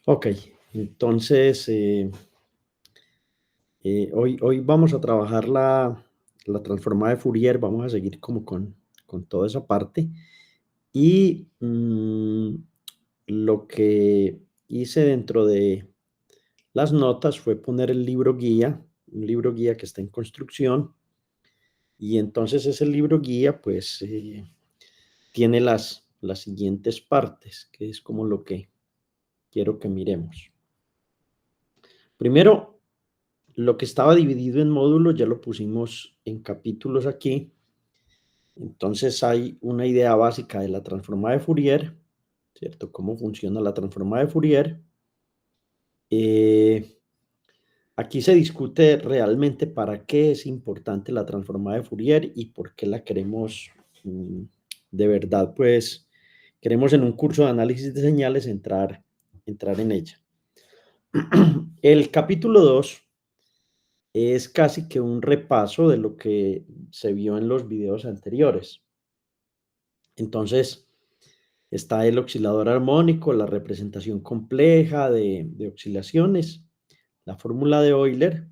Ok, entonces hoy vamos a trabajar la transformada de Fourier, vamos a seguir como con toda esa parte. Y lo que hice dentro de las notas fue poner el libro guía, un libro guía que está en construcción. Y entonces ese libro guía pues tiene las siguientes partes, que es como lo que quiero que miremos. Primero, lo que estaba dividido en módulos ya lo pusimos en capítulos aquí. Entonces hay una idea básica de la transformada de Fourier, ¿cierto? Cómo funciona la transformada de Fourier. Eh, Aquí se discute realmente para qué es importante la transformada de Fourier y por qué la queremos de verdad, pues queremos en un curso de análisis de señales entrar en ella. El capítulo 2 es casi que un repaso de lo que se vio en los videos anteriores. Entonces, está el oscilador armónico, la representación compleja de oscilaciones, la fórmula de Euler,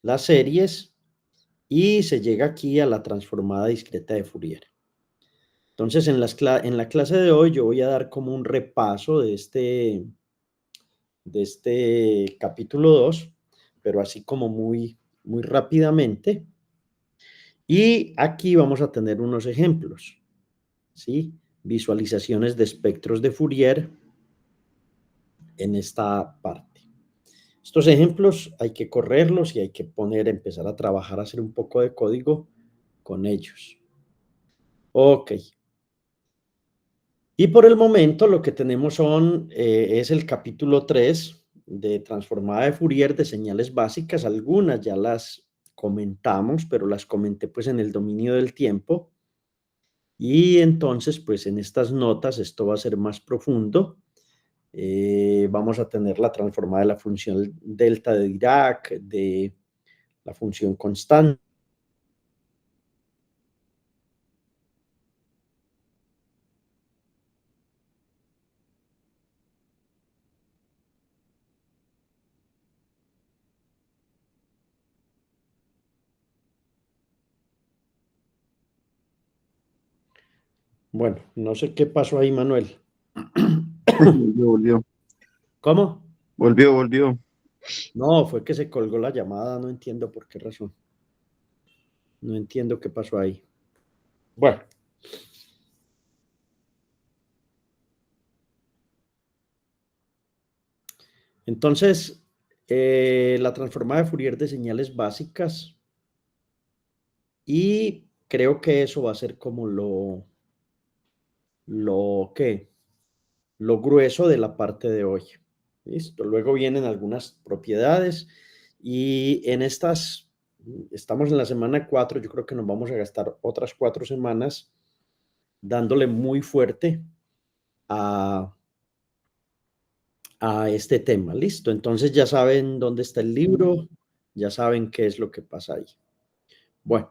las series y se llega aquí a la transformada discreta de Fourier. Entonces, en la clase de hoy yo voy a dar como un repaso de este capítulo 2, pero así como muy rápidamente. Y aquí vamos a tener unos ejemplos, ¿sí? Visualizaciones de espectros de Fourier en esta parte. Estos ejemplos hay que correrlos y hay que empezar a trabajar, a hacer un poco de código con ellos. Ok. Y por el momento lo que tenemos es el capítulo 3 de transformada de Fourier de señales básicas. Algunas ya las comentamos, pero las comenté pues en el dominio del tiempo. Y entonces pues en estas notas esto va a ser más profundo. Vamos a tener la transformada de la función delta de Dirac, de la función constante. Bueno, no sé qué pasó ahí, Manuel. Volvió. ¿Cómo? Volvió. No, fue que se colgó la llamada, no entiendo por qué razón. No entiendo qué pasó ahí. Bueno, entonces, la transformada de Fourier de señales básicas y creo que eso va a ser como ¿qué? Lo grueso de la parte de hoy. ¿Listo? Luego vienen algunas propiedades y en estas, estamos en la semana 4, yo creo que nos vamos a gastar otras 4 semanas dándole muy fuerte a este tema. Listo, entonces ya saben dónde está el libro, ya saben qué es lo que pasa ahí. Bueno,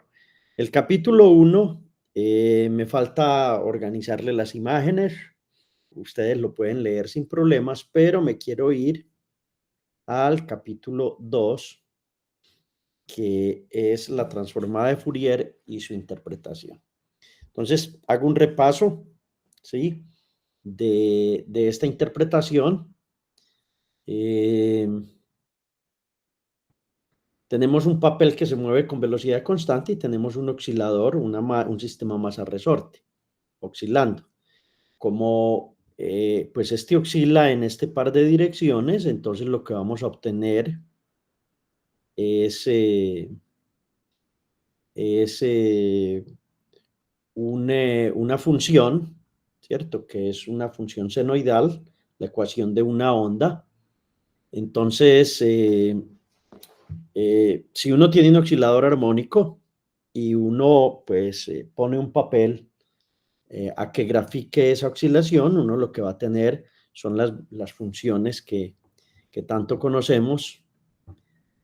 el capítulo 1, me falta organizarle las imágenes. Ustedes lo pueden leer sin problemas, pero me quiero ir al capítulo 2, que es la transformada de Fourier y su interpretación. Entonces, hago un repaso, ¿sí? De esta interpretación. Tenemos un papel que se mueve con velocidad constante y tenemos un oscilador, un sistema masa-resorte, oscilando. Como pues este oscila en este par de direcciones, entonces lo que vamos a obtener es, es una función, ¿cierto? Que es una función senoidal, la ecuación de una onda. Entonces, si uno tiene un oscilador armónico y uno pues pone un papel a que grafique esa oscilación, uno lo que va a tener son las funciones que tanto conocemos,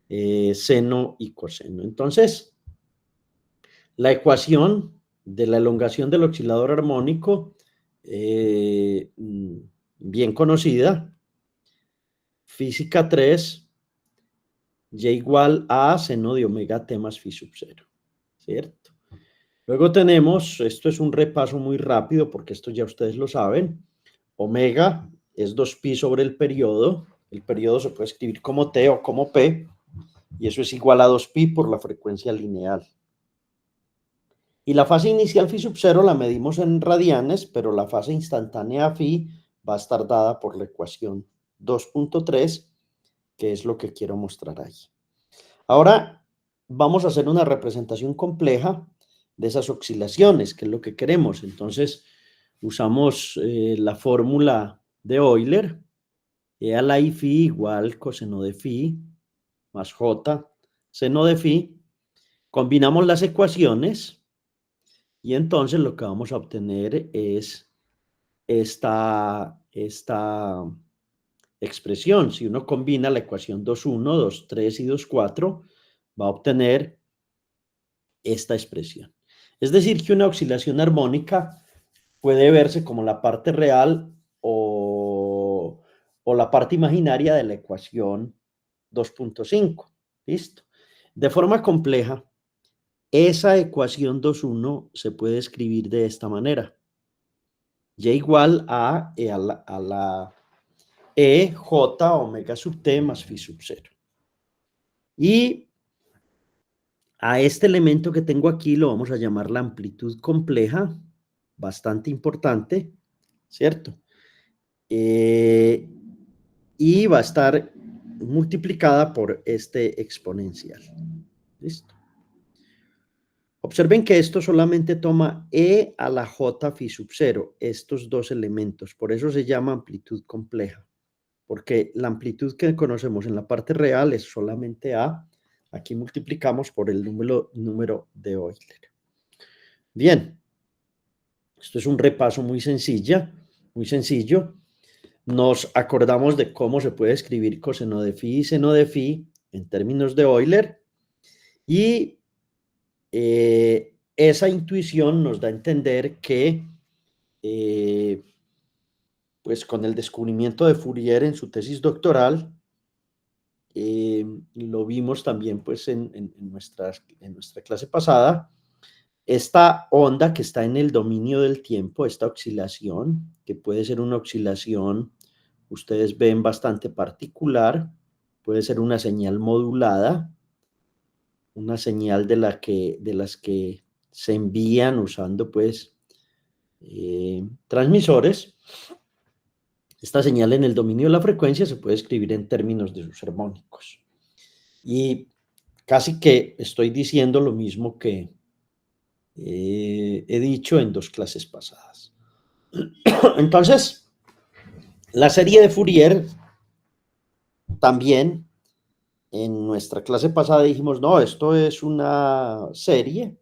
seno y coseno. Entonces, la ecuación de la elongación del oscilador armónico, bien conocida, física 3, y igual a seno de omega t más phi sub 0, ¿cierto? Luego tenemos, esto es un repaso muy rápido porque esto ya ustedes lo saben, omega es 2pi sobre el periodo se puede escribir como t o como p, y eso es igual a 2pi por la frecuencia lineal. Y la fase inicial phi sub 0 la medimos en radianes, pero la fase instantánea phi va a estar dada por la ecuación 2.3, que es lo que quiero mostrar ahí. Ahora vamos a hacer una representación compleja de esas oscilaciones, que es lo que queremos. Entonces usamos la fórmula de Euler, E a la I phi igual coseno de phi más J seno de phi. Combinamos las ecuaciones y entonces lo que vamos a obtener es esta expresión. Si uno combina la ecuación 2.1, 2.3 y 2.4, va a obtener esta expresión. Es decir, que una oscilación armónica puede verse como la parte real o la parte imaginaria de la ecuación 2.5. ¿Listo? De forma compleja, esa ecuación 2.1 se puede escribir de esta manera. Y igual a la E J omega sub t más phi sub 0. Y a este elemento que tengo aquí lo vamos a llamar la amplitud compleja, bastante importante, ¿cierto? Y va a estar multiplicada por este exponencial. ¿Listo? Observen que esto solamente toma E a la J phi sub 0, estos dos elementos. Por eso se llama amplitud compleja, porque la amplitud que conocemos en la parte real es solamente A. Aquí multiplicamos por el número de Euler. Bien, esto es un repaso muy sencillo. Nos acordamos de cómo se puede escribir coseno de phi y seno de phi en términos de Euler, y esa intuición nos da a entender que pues con el descubrimiento de Fourier en su tesis doctoral, lo vimos también pues en nuestra clase pasada, esta onda que está en el dominio del tiempo, esta oscilación, que puede ser una oscilación, ustedes ven, bastante particular, puede ser una señal modulada, una señal de las que se envían usando pues transmisores. Esta señal en el dominio de la frecuencia se puede escribir en términos de sus armónicos. Y casi que estoy diciendo lo mismo que he dicho en 2 clases pasadas. Entonces, la serie de Fourier también en nuestra clase pasada dijimos, no, esto es una serie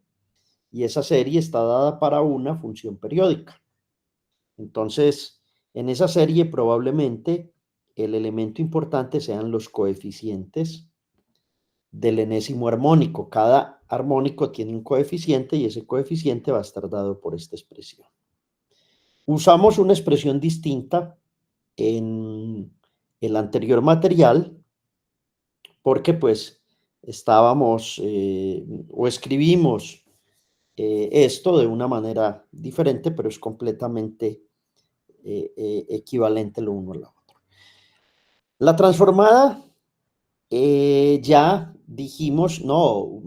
y esa serie está dada para una función periódica. Entonces, en esa serie probablemente el elemento importante sean los coeficientes del enésimo armónico. Cada armónico tiene un coeficiente y ese coeficiente va a estar dado por esta expresión. Usamos una expresión distinta en el anterior material porque pues estábamos o escribimos esto de una manera diferente, pero es completamente equivalente lo uno a lo otro. La transformada, ya dijimos, no,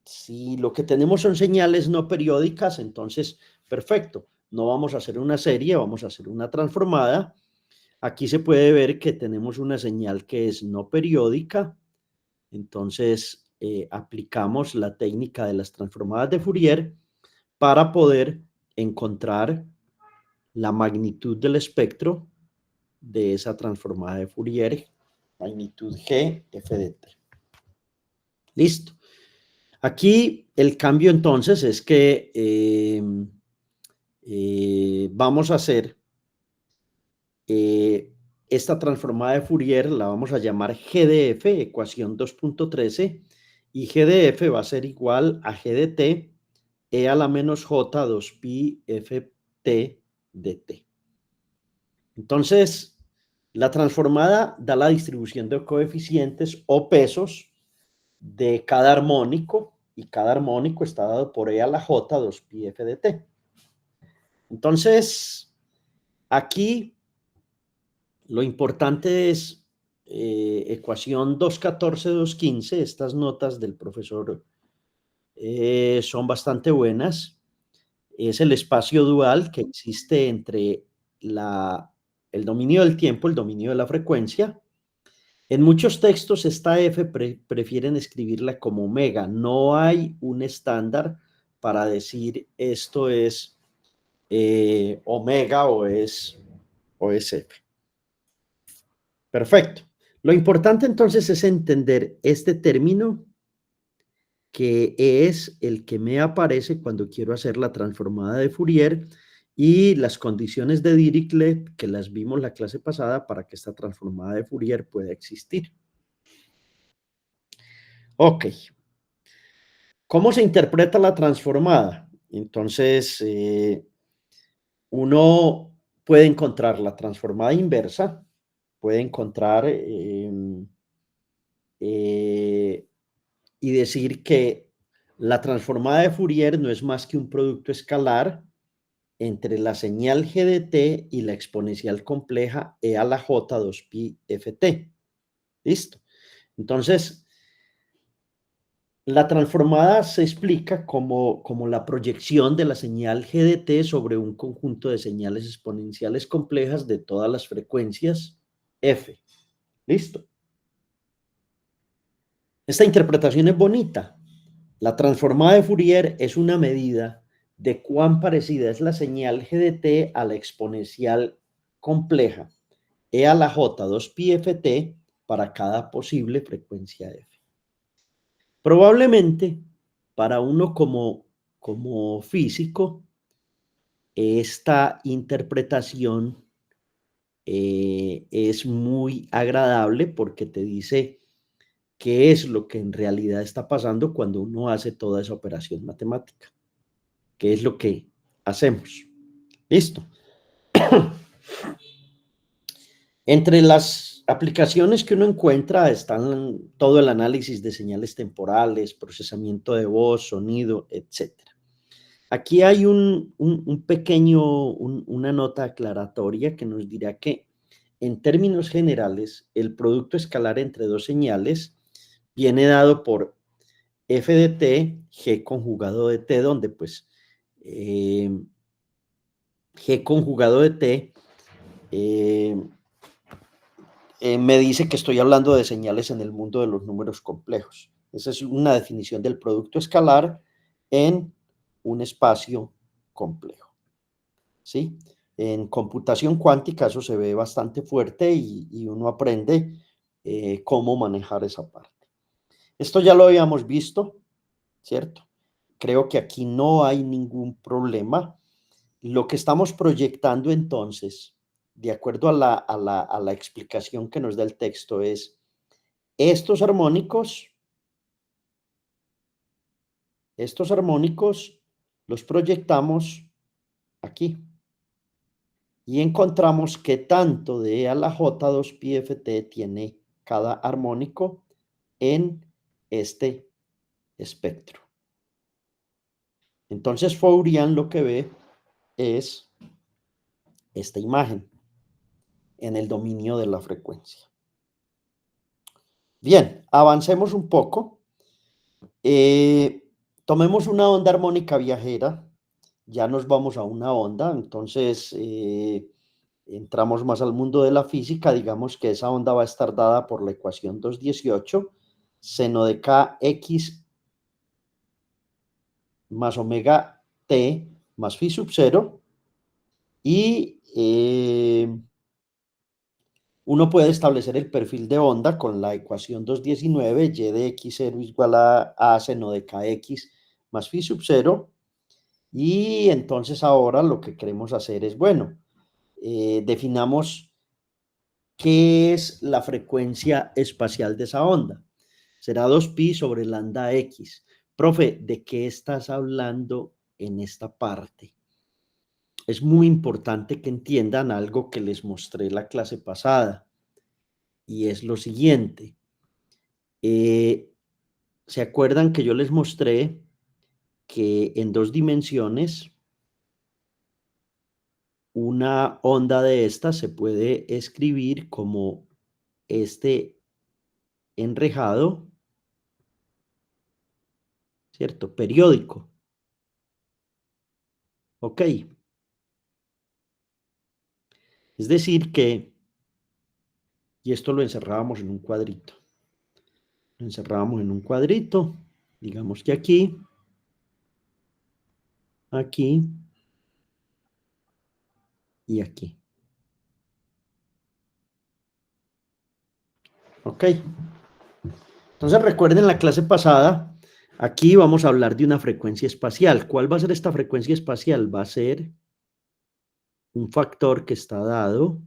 si lo que tenemos son señales no periódicas, entonces, perfecto, no vamos a hacer una serie, vamos a hacer una transformada. Aquí se puede ver que tenemos una señal que es no periódica, entonces aplicamos la técnica de las transformadas de Fourier para poder encontrar la magnitud del espectro de esa transformada de Fourier, magnitud G, f de t. Listo. Aquí el cambio entonces es que vamos a hacer esta transformada de Fourier, la vamos a llamar G de f, ecuación 2.13, y G de f va a ser igual a G de t, e a la menos j 2pi ft de t. Entonces, La transformada da la distribución de coeficientes o pesos de cada armónico, y cada armónico está dado por E a la J 2pi f de t. Entonces, aquí lo importante es ecuación 214, 215, estas notas del profesor son bastante buenas. Es el espacio dual que existe entre el dominio del tiempo, el dominio de la frecuencia. En muchos textos esta f prefieren escribirla como omega. No hay un estándar para decir esto es omega o es f. Perfecto. Lo importante entonces es entender este término que es el que me aparece cuando quiero hacer la transformada de Fourier y las condiciones de Dirichlet que las vimos la clase pasada para que esta transformada de Fourier pueda existir. Ok. ¿Cómo se interpreta la transformada? Entonces, uno puede encontrar la transformada inversa, puede encontrar y decir que la transformada de Fourier no es más que un producto escalar entre la señal g de t y la exponencial compleja e a la j 2pi ft. ¿Listo? Entonces, la transformada se explica como la proyección de la señal g de t sobre un conjunto de señales exponenciales complejas de todas las frecuencias f. ¿Listo? Esta interpretación es bonita. La transformada de Fourier es una medida de cuán parecida es la señal g de t a la exponencial compleja e a la j 2pi ft para cada posible frecuencia f. Probablemente para uno como físico, esta interpretación es muy agradable porque te dice qué es lo que en realidad está pasando cuando uno hace toda esa operación matemática, qué es lo que hacemos. Listo. Entre las aplicaciones que uno encuentra están todo el análisis de señales temporales, procesamiento de voz, sonido, etc. Aquí hay una nota aclaratoria que nos dirá que en términos generales el producto escalar entre dos señales viene dado por f de t, g conjugado de t, donde pues g conjugado de t me dice que estoy hablando de señales en el mundo de los números complejos. Esa es una definición del producto escalar en un espacio complejo. ¿Sí? En computación cuántica eso se ve bastante fuerte y uno aprende cómo manejar esa parte. Esto ya lo habíamos visto, ¿cierto? Creo que aquí no hay ningún problema. Lo que estamos proyectando entonces, de acuerdo a la explicación que nos da el texto, es estos armónicos los proyectamos aquí y encontramos que tanto de E a la J 2pi ft tiene cada armónico en este espectro. Entonces Fourier lo que ve es esta imagen en el dominio de la frecuencia. Bien, avancemos un poco. Tomemos una onda armónica viajera. Ya nos vamos a una onda, entonces entramos más al mundo de la física. Digamos que esa onda va a estar dada por la ecuación 218, seno de kx más omega t más phi sub 0, y uno puede establecer el perfil de onda con la ecuación 219, y de x0 igual a seno de kx más phi sub 0, y entonces ahora lo que queremos hacer es, bueno, definamos qué es la frecuencia espacial de esa onda. Será 2pi sobre lambda x. Profe, ¿de qué estás hablando en esta parte? es muy importante que entiendan algo que les mostré la clase pasada, y es lo siguiente. ¿Se acuerdan que yo les mostré que en 2 dimensiones una onda de estas se puede escribir como este enrejado, ¿cierto? Periódico, ¿ok? Es decir que, y esto lo encerrábamos en un cuadrito, lo encerrábamos en un cuadrito, digamos que aquí, aquí y aquí, ¿ok? Entonces recuerden la clase pasada, aquí vamos a hablar de una frecuencia espacial. ¿Cuál va a ser esta frecuencia espacial? Va a ser un factor que está dado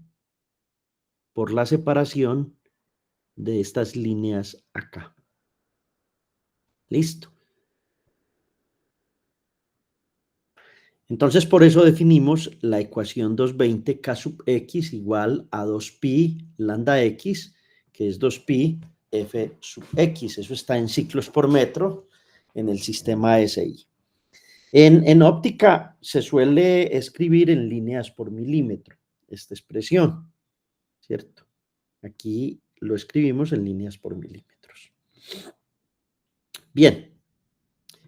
por la separación de estas líneas acá. ¿Listo? Entonces, por eso definimos la ecuación 220 K sub X igual a 2pi lambda X, que es 2pi F sub X. Eso está en ciclos por metro en el sistema SI. En óptica se suele escribir en líneas por milímetro esta expresión, ¿cierto? Aquí lo escribimos en líneas por milímetros. Bien,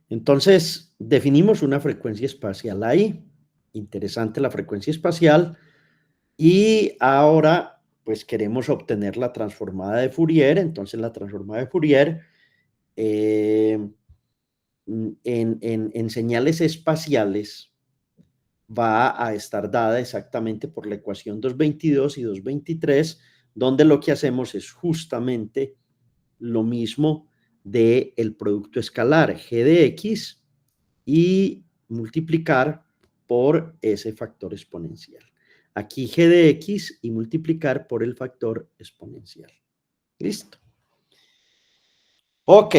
entonces definimos una frecuencia espacial ahí. Interesante la frecuencia espacial. Y ahora, pues queremos obtener la transformada de Fourier. Entonces la transformada de Fourier en señales espaciales va a estar dada exactamente por la ecuación 222 y 223, donde lo que hacemos es justamente lo mismo del producto escalar g de x y multiplicar por ese factor exponencial. Aquí g de x y multiplicar por el factor exponencial. ¿Listo? Ok.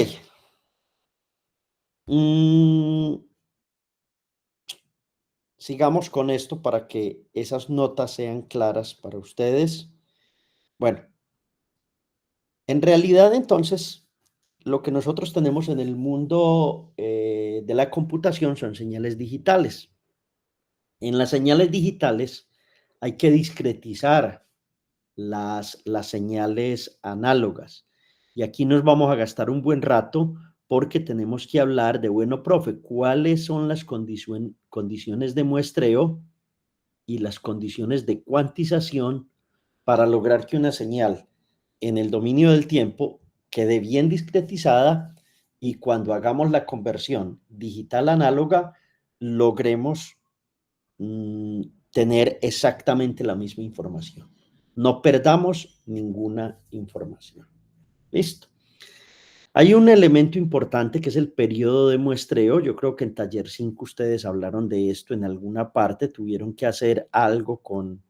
Sigamos con esto para que esas notas sean claras para ustedes. Bueno, en realidad entonces lo que nosotros tenemos en el mundo de la computación son señales digitales. En las señales digitales hay que discretizar las señales análogas. Y aquí nos vamos a gastar un buen rato porque tenemos que hablar de, bueno, profe, ¿cuáles son las condiciones de muestreo y las condiciones de cuantización para lograr que una señal en el dominio del tiempo quede bien discretizada y cuando hagamos la conversión digital análoga logremos tener exactamente la misma información? No perdamos ninguna información. ¿Listo? Hay un elemento importante que es el periodo de muestreo. Yo creo que en taller 5 ustedes hablaron de esto en alguna parte, tuvieron que hacer algo con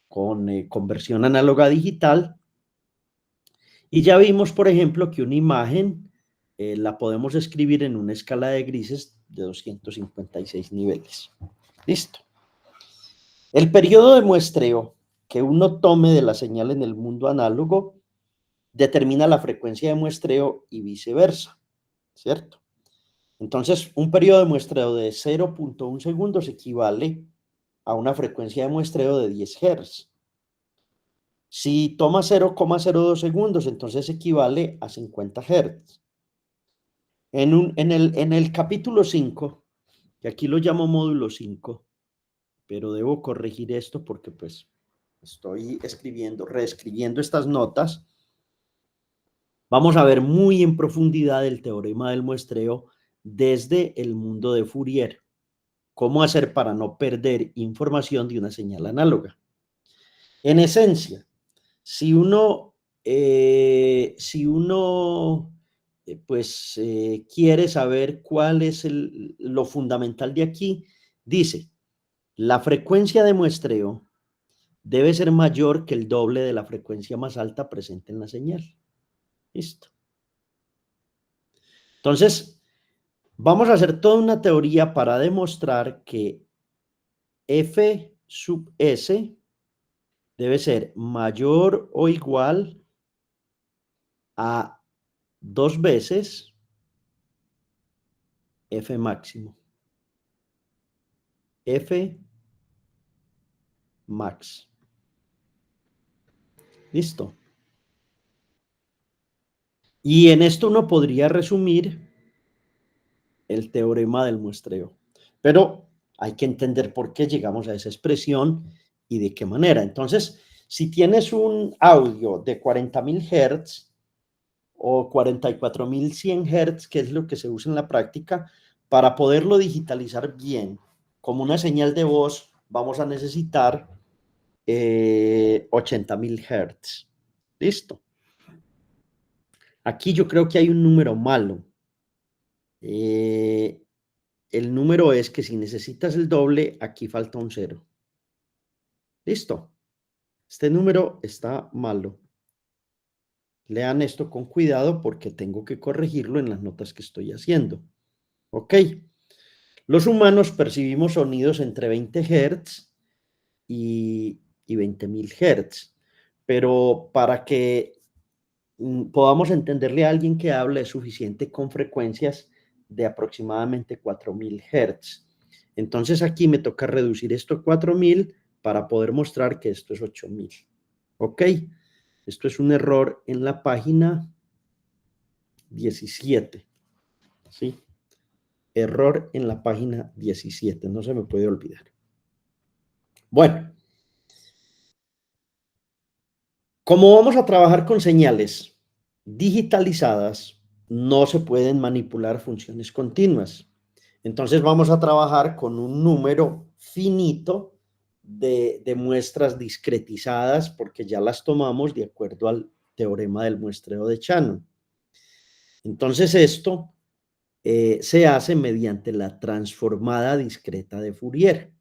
conversión análoga a digital. Y ya vimos, por ejemplo, que una imagen la podemos escribir en una escala de grises de 256 niveles. Listo. El periodo de muestreo que uno tome de la señal en el mundo análogo determina la frecuencia de muestreo y viceversa, ¿cierto? Entonces, un periodo de muestreo de 0.1 segundos equivale a una frecuencia de muestreo de 10 Hz. Si toma 0,02 segundos, entonces equivale a 50 Hz. En el capítulo 5, que aquí lo llamo módulo 5, pero debo corregir esto porque pues estoy reescribiendo estas notas. Vamos a ver muy en profundidad el teorema del muestreo desde el mundo de Fourier. ¿Cómo hacer para no perder información de una señal análoga? En esencia, si uno quiere saber cuál es lo fundamental de aquí, dice, la frecuencia de muestreo debe ser mayor que el doble de la frecuencia más alta presente en la señal. Listo. Entonces, vamos a hacer toda una teoría para demostrar que f sub s debe ser mayor o igual a 2 veces f máximo. F max. Listo. Y en esto uno podría resumir el teorema del muestreo. Pero hay que entender por qué llegamos a esa expresión y de qué manera. Entonces, si tienes un audio de 40.000 Hz o 44.100 Hz, que es lo que se usa en la práctica, para poderlo digitalizar bien, como una señal de voz, vamos a necesitar 80.000 Hz. Listo. Aquí yo creo que hay un número malo. El número es que si necesitas el doble, aquí falta un 0. Listo. Este número está malo. Lean esto con cuidado porque tengo que corregirlo en las notas que estoy haciendo. Ok. Los humanos percibimos sonidos entre 20 Hz y 20.000 Hz. Pero para que podamos entenderle a alguien que habla es suficiente con frecuencias de aproximadamente 4.000 Hz. Entonces aquí me toca reducir esto a 4.000 para poder mostrar que esto es 8.000. ¿Ok? Esto es un error en la página 17. ¿Sí? Error en la página 17. No se me puede olvidar. Bueno. Como vamos a trabajar con señales digitalizadas, no se pueden manipular funciones continuas. Entonces vamos a trabajar con un número finito de muestras discretizadas porque ya las tomamos de acuerdo al teorema del muestreo de Shannon. Entonces esto se hace mediante la transformada discreta de Fourier.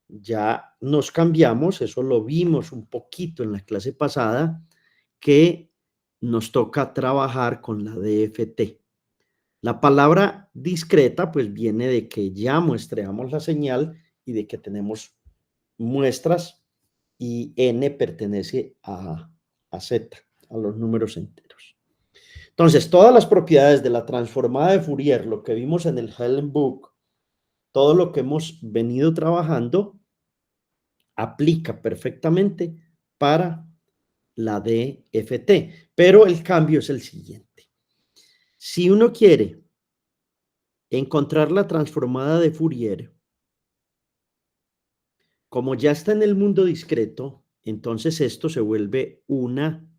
Ya nos cambiamos, eso lo vimos un poquito en la clase pasada, que nos toca trabajar con la DFT. La palabra discreta pues viene de que ya muestreamos la señal y de que tenemos muestras y n pertenece a z, a los números enteros. Entonces, todas las propiedades de la transformada de Fourier, lo que vimos en el Hellenbuch, todo lo que hemos venido trabajando, aplica perfectamente para la DFT, pero el cambio es el siguiente. Si uno quiere encontrar la transformada de Fourier, como ya está en el mundo discreto, entonces esto se vuelve una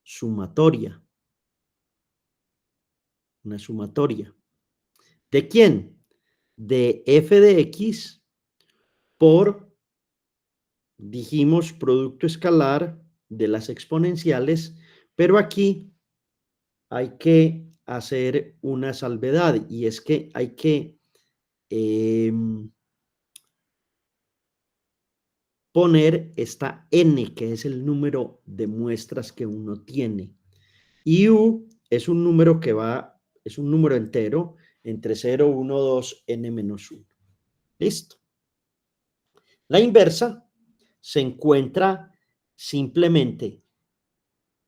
sumatoria. Una sumatoria. ¿De quién? De f de x por, dijimos, producto escalar de las exponenciales, pero aquí hay que hacer una salvedad y es que hay que poner esta n, que es el número de muestras que uno tiene. Y u es un número que va, es un número entero entre 0, 1, 2, n menos 1. Listo. La inversa se encuentra simplemente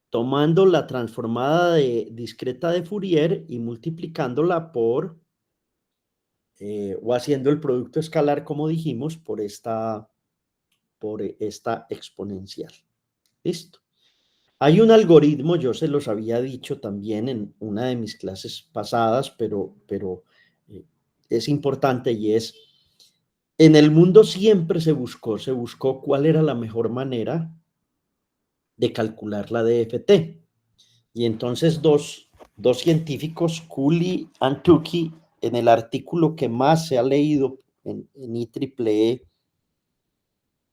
tomando la transformada discreta de Fourier y multiplicándola por, o haciendo el producto escalar, como dijimos, por esta exponencial. Listo. Hay un algoritmo, yo se los había dicho también en una de mis clases pasadas, pero es importante y es, en el mundo siempre se buscó cuál era la mejor manera de calcular la DFT. Y entonces dos científicos, Cooley y Tukey, en el artículo que más se ha leído en IEEE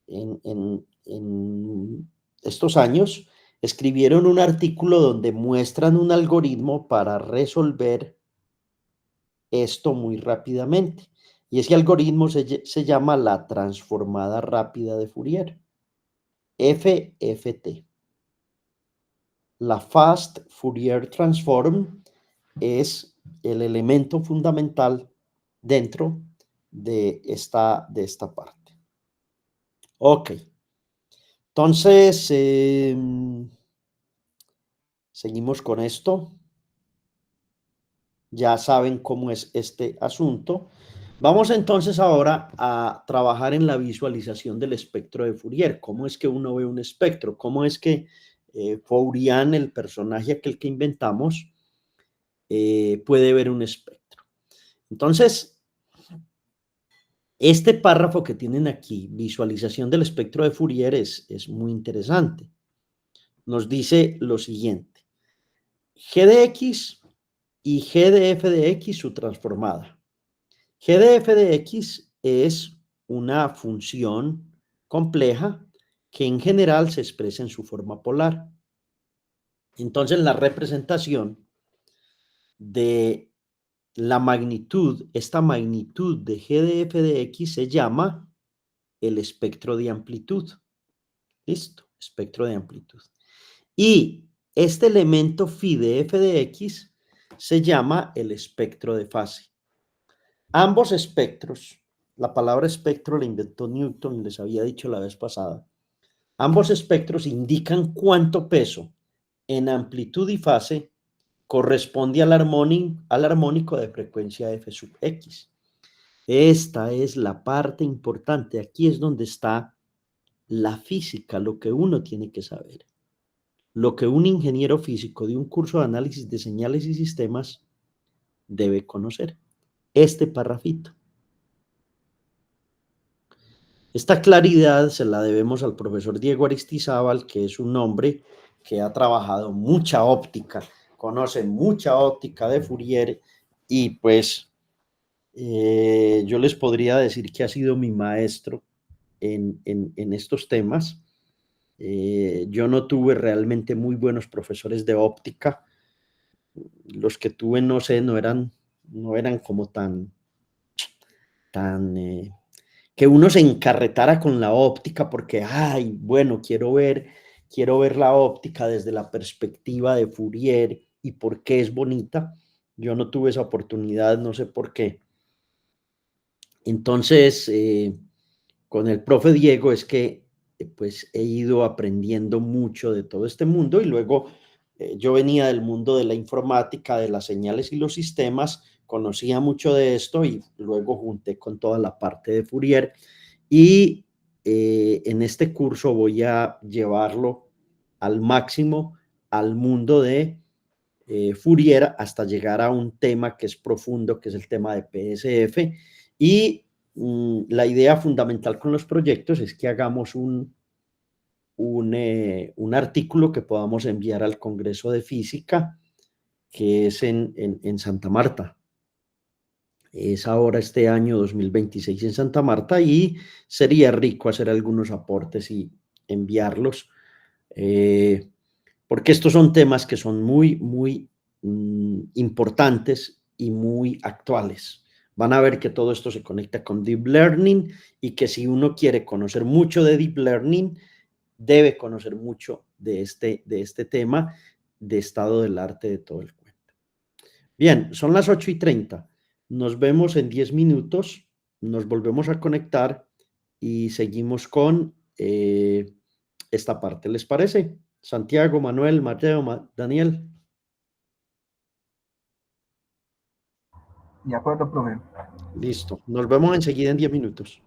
en estos años, escribieron un artículo donde muestran un algoritmo para resolver esto muy rápidamente. Y ese algoritmo se llama la transformada rápida de Fourier, FFT. La Fast Fourier Transform es el elemento fundamental dentro de esta parte. Ok, entonces seguimos con esto. Ya saben cómo es este asunto. Vamos entonces ahora a trabajar en la visualización del espectro de Fourier. ¿Cómo es que uno ve un espectro? ¿Cómo es que Fourier, el personaje aquel que inventamos, puede ver un espectro? Entonces, este párrafo que tienen aquí, visualización del espectro de Fourier, es muy interesante. Nos dice lo siguiente: G de X y G de f de X su transformada. G de f de X es una función compleja que en general se expresa en su forma polar. Entonces, la representación de la magnitud, esta magnitud de G de f de X se llama el espectro de amplitud. Listo, espectro de amplitud. Y este elemento phi de f de X se llama el espectro de fase. Ambos espectros, la palabra espectro la inventó Newton, les había dicho la vez pasada. Ambos espectros indican cuánto peso en amplitud y fase corresponde al armónico de frecuencia f sub x. Esta es la parte importante. Aquí es donde está la física, lo que uno tiene que saber. Lo que un ingeniero físico de un curso de análisis de señales y sistemas debe conocer. Este parrafito. Esta claridad se la debemos al profesor Diego Aristizábal, que es un hombre que ha trabajado mucha óptica, conoce mucha óptica de Fourier y pues yo les podría decir que ha sido mi maestro en estos temas. Yo no tuve realmente muy buenos profesores de óptica. Los que tuve, no sé, no eran como tan que uno se encarretara con la óptica porque, ay, bueno, quiero ver la óptica desde la perspectiva de Fourier y por qué es bonita. Yo no tuve esa oportunidad, no sé por qué. Entonces, con el profe Diego es que pues he ido aprendiendo mucho de todo este mundo y luego yo venía del mundo de la informática, de las señales y los sistemas, conocía mucho de esto y luego junté con toda la parte de Fourier y en este curso voy a llevarlo al máximo al mundo de Fourier hasta llegar a un tema que es profundo, que es el tema de PSF. Y la idea fundamental con los proyectos es que hagamos un artículo que podamos enviar al Congreso de Física, que es en Santa Marta. Es ahora este año 2026 en Santa Marta y sería rico hacer algunos aportes y enviarlos, porque estos son temas que son muy, muy importantes y muy actuales. Van a ver que todo esto se conecta con Deep Learning y que si uno quiere conocer mucho de Deep Learning, debe conocer mucho de este tema de estado del arte de todo el cuento. Bien, son las 8:30. Nos vemos en 10 minutos. Nos volvemos a conectar y seguimos con esta parte. ¿Les parece? Santiago, Manuel, Mateo, Daniel. De acuerdo, profe. Listo. Nos vemos enseguida en 10 minutos.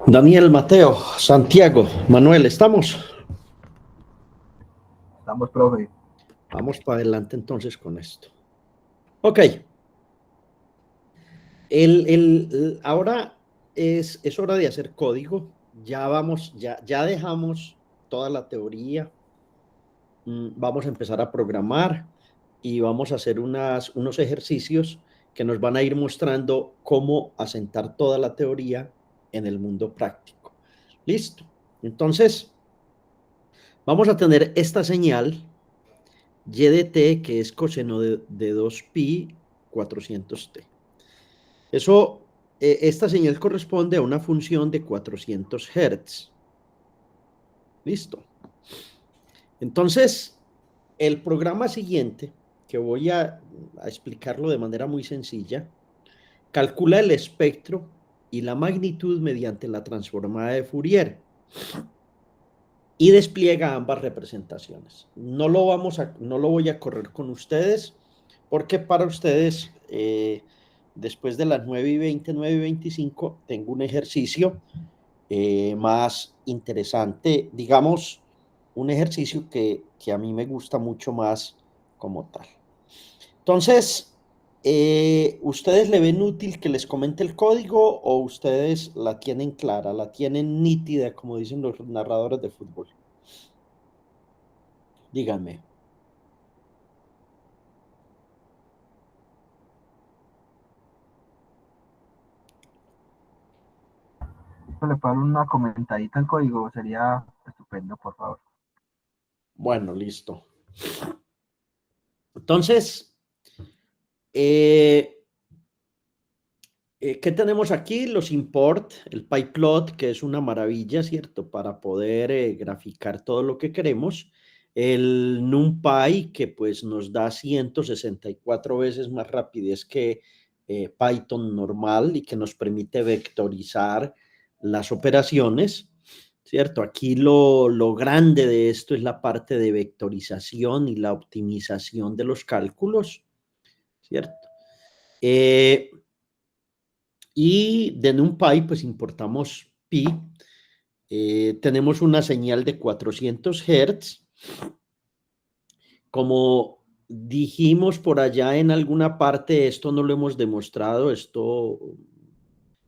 Daniel, Mateo, Santiago, Manuel, ¿estamos? Estamos, profe. Vamos para adelante entonces con esto. Ok. Ahora es hora de hacer código. Ya vamos, ya dejamos toda la teoría. Vamos a empezar a programar y vamos a hacer unos ejercicios que nos van a ir mostrando cómo asentar toda la teoría en el mundo práctico. Listo. Entonces, vamos a tener esta señal y de t, que es coseno de 2pi 400t. Eso, esta señal corresponde a una función de 400 Hz. Listo. Entonces, el programa siguiente, que voy a explicarlo de manera muy sencilla, calcula el espectro y la magnitud mediante la transformada de Fourier y despliega ambas representaciones. No lo voy a correr con ustedes porque para ustedes, después de las 9:20, 9:25, tengo un ejercicio más interesante, digamos, un ejercicio que a mí me gusta mucho más como tal. Entonces, ¿ustedes le ven útil que les comente el código o ustedes la tienen clara, la tienen nítida, como dicen los narradores de fútbol? Díganme. Le puedo dar una comentadita al código, sería estupendo, por favor. Bueno, listo. Entonces, ¿qué tenemos aquí? Los import, el pyplot, que es una maravilla, ¿cierto? Para poder graficar todo lo que queremos. El NumPy, que pues nos da 164 veces más rapidez que Python normal y que nos permite vectorizar las operaciones, ¿cierto? Aquí lo grande de esto es la parte de vectorización y la optimización de los cálculos, ¿cierto? Y de NumPy, pues importamos pi. Tenemos una señal de 400 Hz. Como dijimos por allá en alguna parte, esto no lo hemos demostrado, esto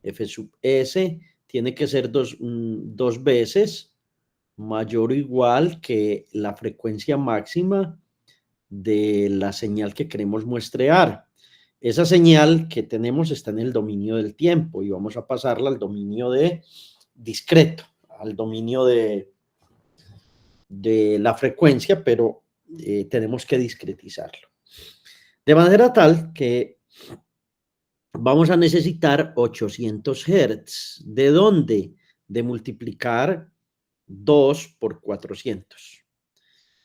f sub s tiene que ser dos veces mayor o igual que la frecuencia máxima de la señal que queremos muestrear. Esa señal que tenemos está en el dominio del tiempo y vamos a pasarla al dominio de discreto, al dominio de la frecuencia, pero tenemos que discretizarlo. De manera tal que vamos a necesitar 800 Hz. ¿De dónde? De multiplicar 2 por 400.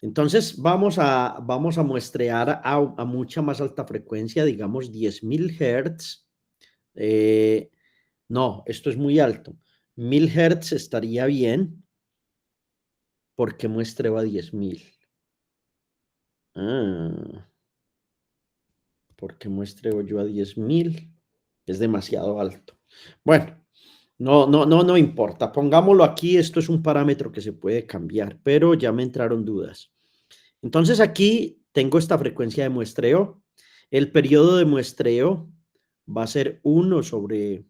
Entonces vamos a muestrear a mucha más alta frecuencia, digamos 10.000 Hz. No, esto es muy alto. 1000 Hz estaría bien porque muestreo a 10.000. Porque muestreo yo a 10.000. Es demasiado alto. Bueno, no importa. Pongámoslo aquí. Esto es un parámetro que se puede cambiar, pero ya me entraron dudas. Entonces aquí tengo esta frecuencia de muestreo. El periodo de muestreo va a ser 1 sobre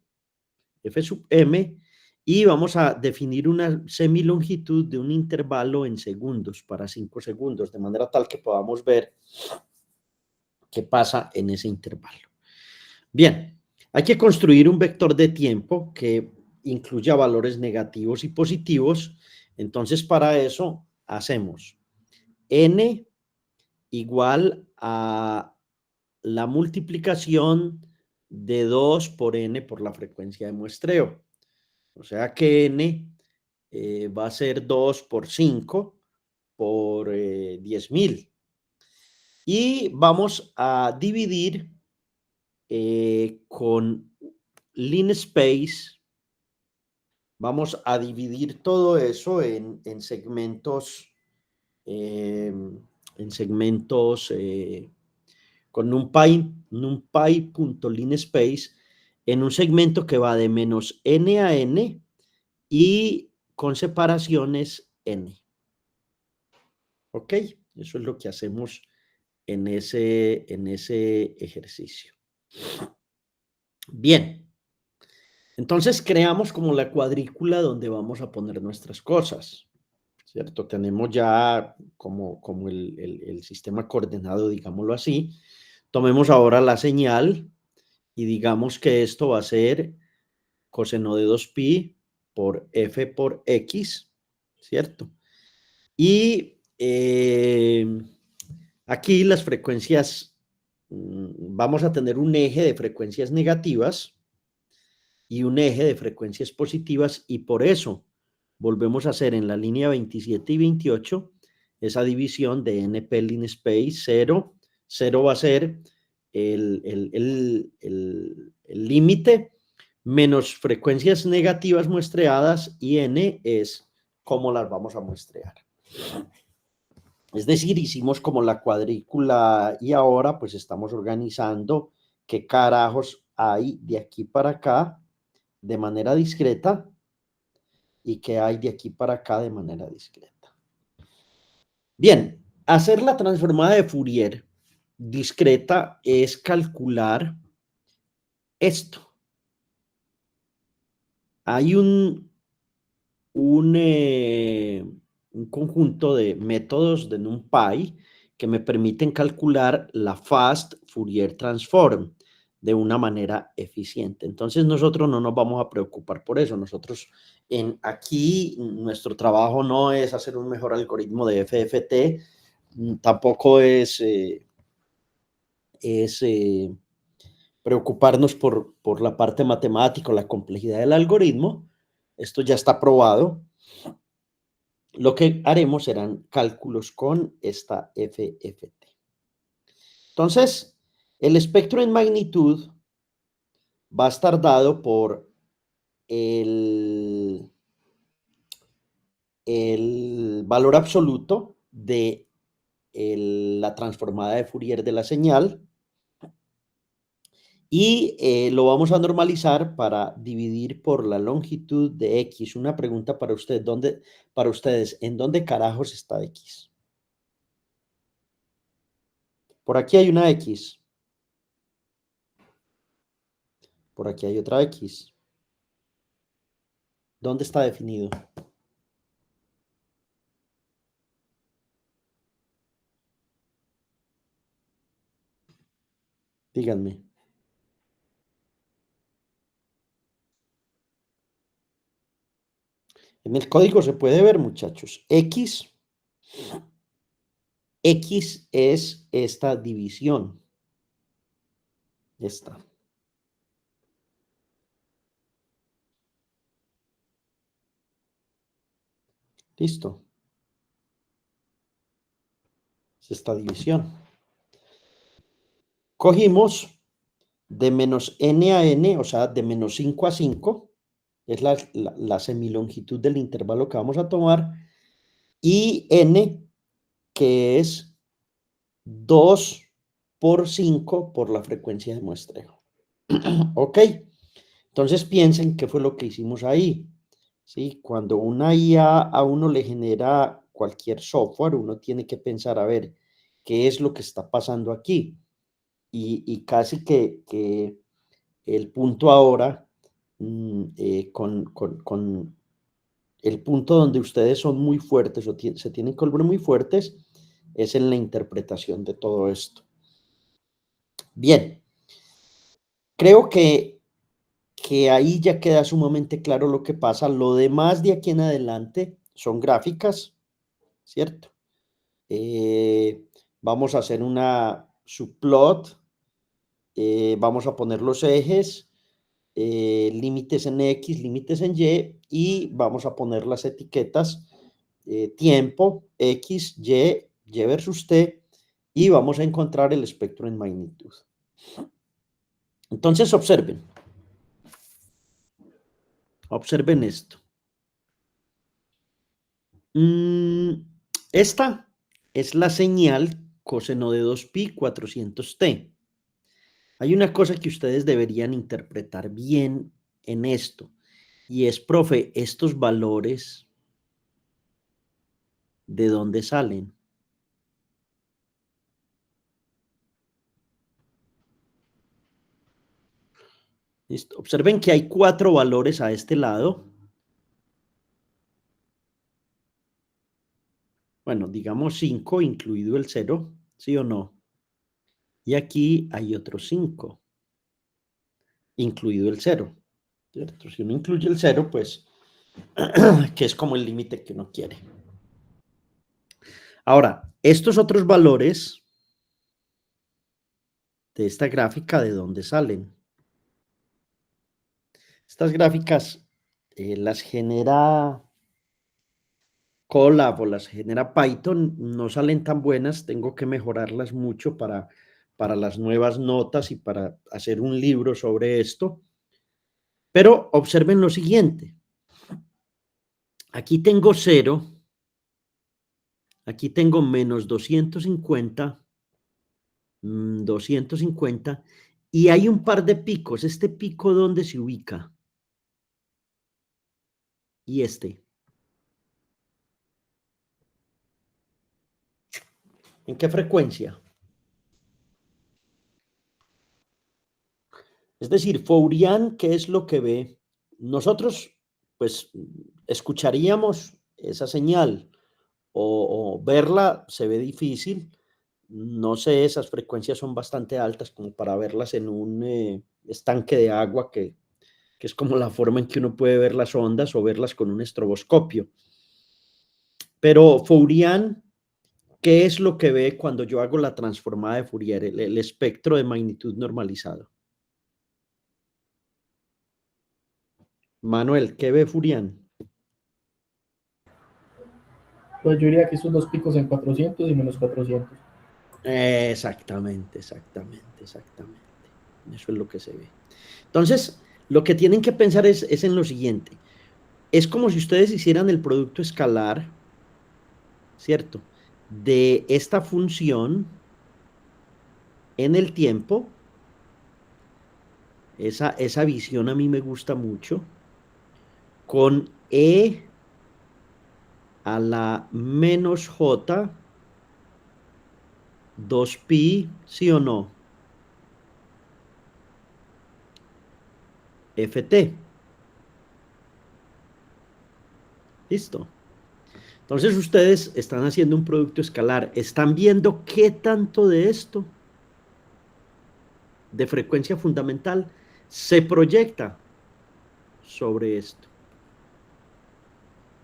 f sub m y vamos a definir una semilongitud de un intervalo en segundos para 5 segundos, de manera tal que podamos ver qué pasa en ese intervalo. Bien, hay que construir un vector de tiempo que incluya valores negativos y positivos. Entonces, para eso hacemos n igual a la multiplicación de 2 por n por la frecuencia de muestreo. O sea que n va a ser 2 por 5 por 10.000. Y vamos a dividir con linspace. Vamos a dividir todo eso en segmentos, con numpy.linspace en un segmento que va de -n a n y con separaciones n. ¿Ok? Eso es lo que hacemos en ese ejercicio. Bien. Entonces creamos como la cuadrícula donde vamos a poner nuestras cosas, ¿cierto? Tenemos ya como el sistema coordenado, digámoslo así. Tomemos ahora la señal y digamos que esto va a ser coseno de 2pi por f por x, ¿cierto? Y aquí las frecuencias, vamos a tener un eje de frecuencias negativas y un eje de frecuencias positivas, y por eso volvemos a hacer en la línea 27 y 28 esa división de NP line space 0. 0 va a ser el límite menos frecuencias negativas muestreadas, y n es cómo las vamos a muestrear. Es decir, hicimos como la cuadrícula y ahora pues estamos organizando qué carajos hay de aquí para acá de manera discreta y qué hay de aquí para acá de manera discreta. Bien, hacer la transformada de Fourier discreta es calcular esto. Hay un conjunto de métodos de NumPy que me permiten calcular la Fast Fourier Transform de una manera eficiente. Entonces nosotros no nos vamos a preocupar por eso. Nosotros aquí nuestro trabajo no es hacer un mejor algoritmo de FFT, tampoco es preocuparnos por la parte matemática o la complejidad del algoritmo. Esto ya está probado. Lo que haremos serán cálculos con esta FFT. Entonces, el espectro en magnitud va a estar dado por el valor absoluto de la transformada de Fourier de la señal, y lo vamos a normalizar para dividir por la longitud de X. Una pregunta para usted, para ustedes, ¿en dónde carajos está X? Por aquí hay una X. Por aquí hay otra X. ¿Dónde está definido? Díganme. En el código se puede ver, muchachos. X es esta división. Esta. Listo. Es esta división. Cogimos de menos n a n, o sea, de menos 5 a 5, es la semilongitud del intervalo que vamos a tomar, y n, que es 2 por 5 por la frecuencia de muestreo. ¿Ok? Entonces piensen qué fue lo que hicimos ahí. ¿Sí? Cuando una IA a uno le genera cualquier software, uno tiene que pensar, a ver, ¿qué es lo que está pasando aquí? Y casi que el punto ahora, con el punto donde ustedes son muy fuertes o se tienen que volver muy fuertes, es en la interpretación de todo esto. Bien, creo que ahí ya queda sumamente claro lo que pasa. Lo demás de aquí en adelante son gráficas, ¿cierto? Vamos a hacer una subplot, vamos a poner los ejes, límites en X, límites en y vamos a poner las etiquetas, tiempo, X, Y versus T, y vamos a encontrar el espectro en magnitud. Entonces observen esto. Esta es la señal coseno de 2pi 400t. Hay una cosa que ustedes deberían interpretar bien en esto, Y es, profe, estos valores, ¿de dónde salen? ¿Listo? Observen que hay 4 valores a este lado. Bueno, digamos 5, incluido el 0, ¿sí o no? Y aquí hay otros 5, incluido el 0, ¿cierto? Si uno incluye el 0, pues, que es como el límite que uno quiere. Ahora, estos otros valores de esta gráfica, ¿de dónde salen? Estas gráficas las genera Colab o las genera Python, no salen tan buenas, tengo que mejorarlas mucho para las nuevas notas y para hacer un libro sobre esto. Pero observen lo siguiente. Aquí tengo 0, aquí tengo menos 250, 250, y hay un par de picos. ¿Este pico dónde se ubica? Y este. ¿En qué frecuencia? Es decir, Fourier, ¿qué es lo que ve? Nosotros, pues, escucharíamos esa señal o verla se ve difícil. No sé, esas frecuencias son bastante altas como para verlas en un estanque de agua que es como la forma en que uno puede ver las ondas o verlas con un estroboscopio. Pero Fourier, ¿qué es lo que ve cuando yo hago la transformada de Fourier, el espectro de magnitud normalizado? Manuel, ¿qué ve Fourier? Pues yo diría que estos dos picos en 400 y menos 400. Exactamente, exactamente, exactamente. Eso es lo que se ve. Entonces, lo que tienen que pensar es en lo siguiente. Es como si ustedes hicieran el producto escalar, ¿cierto? De esta función en el tiempo. Esa visión a mí me gusta mucho. Con e a la menos j 2pi, ¿sí o no? ft. Listo. Entonces ustedes están haciendo un producto escalar. Están viendo qué tanto de esto, de frecuencia fundamental, se proyecta sobre esto.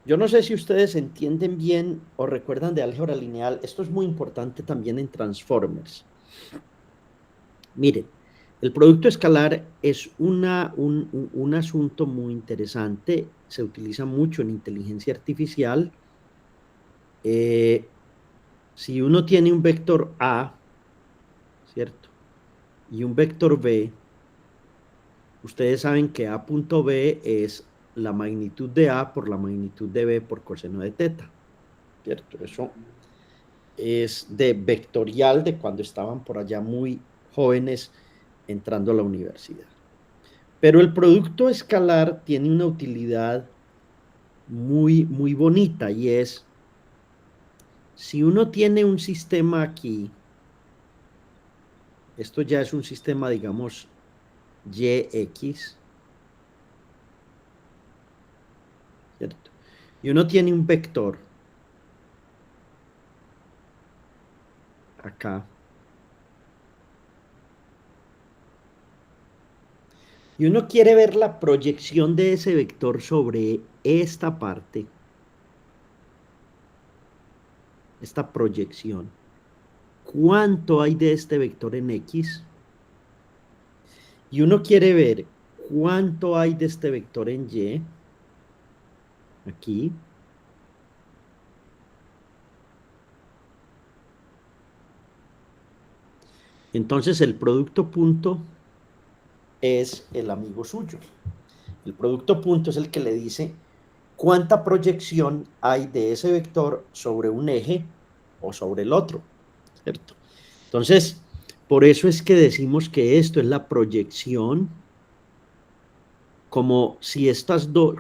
Yo no sé si ustedes entienden bien o recuerdan de álgebra lineal. Esto es muy importante también en transformers. Miren, el producto escalar es un asunto muy interesante. Se utiliza mucho en inteligencia artificial. Si uno tiene un vector A, ¿cierto? Y un vector B, ustedes saben que A punto B es la magnitud de A por la magnitud de B por coseno de teta, ¿cierto? Eso es de vectorial de cuando estaban por allá muy jóvenes entrando a la universidad. Pero el producto escalar tiene una utilidad muy, muy bonita y es, si uno tiene un sistema aquí, esto ya es un sistema, digamos, YX, ¿cierto? Y uno tiene un vector acá. Y uno quiere ver la proyección de ese vector sobre esta parte, esta proyección. ¿Cuánto hay de este vector en X? Y uno quiere ver cuánto hay de este vector en Y, aquí. Entonces el producto punto es el amigo suyo. El producto punto es el que le dice cuánta proyección hay de ese vector sobre un eje o sobre el otro, ¿cierto? Entonces, por eso es que decimos que esto es la proyección como si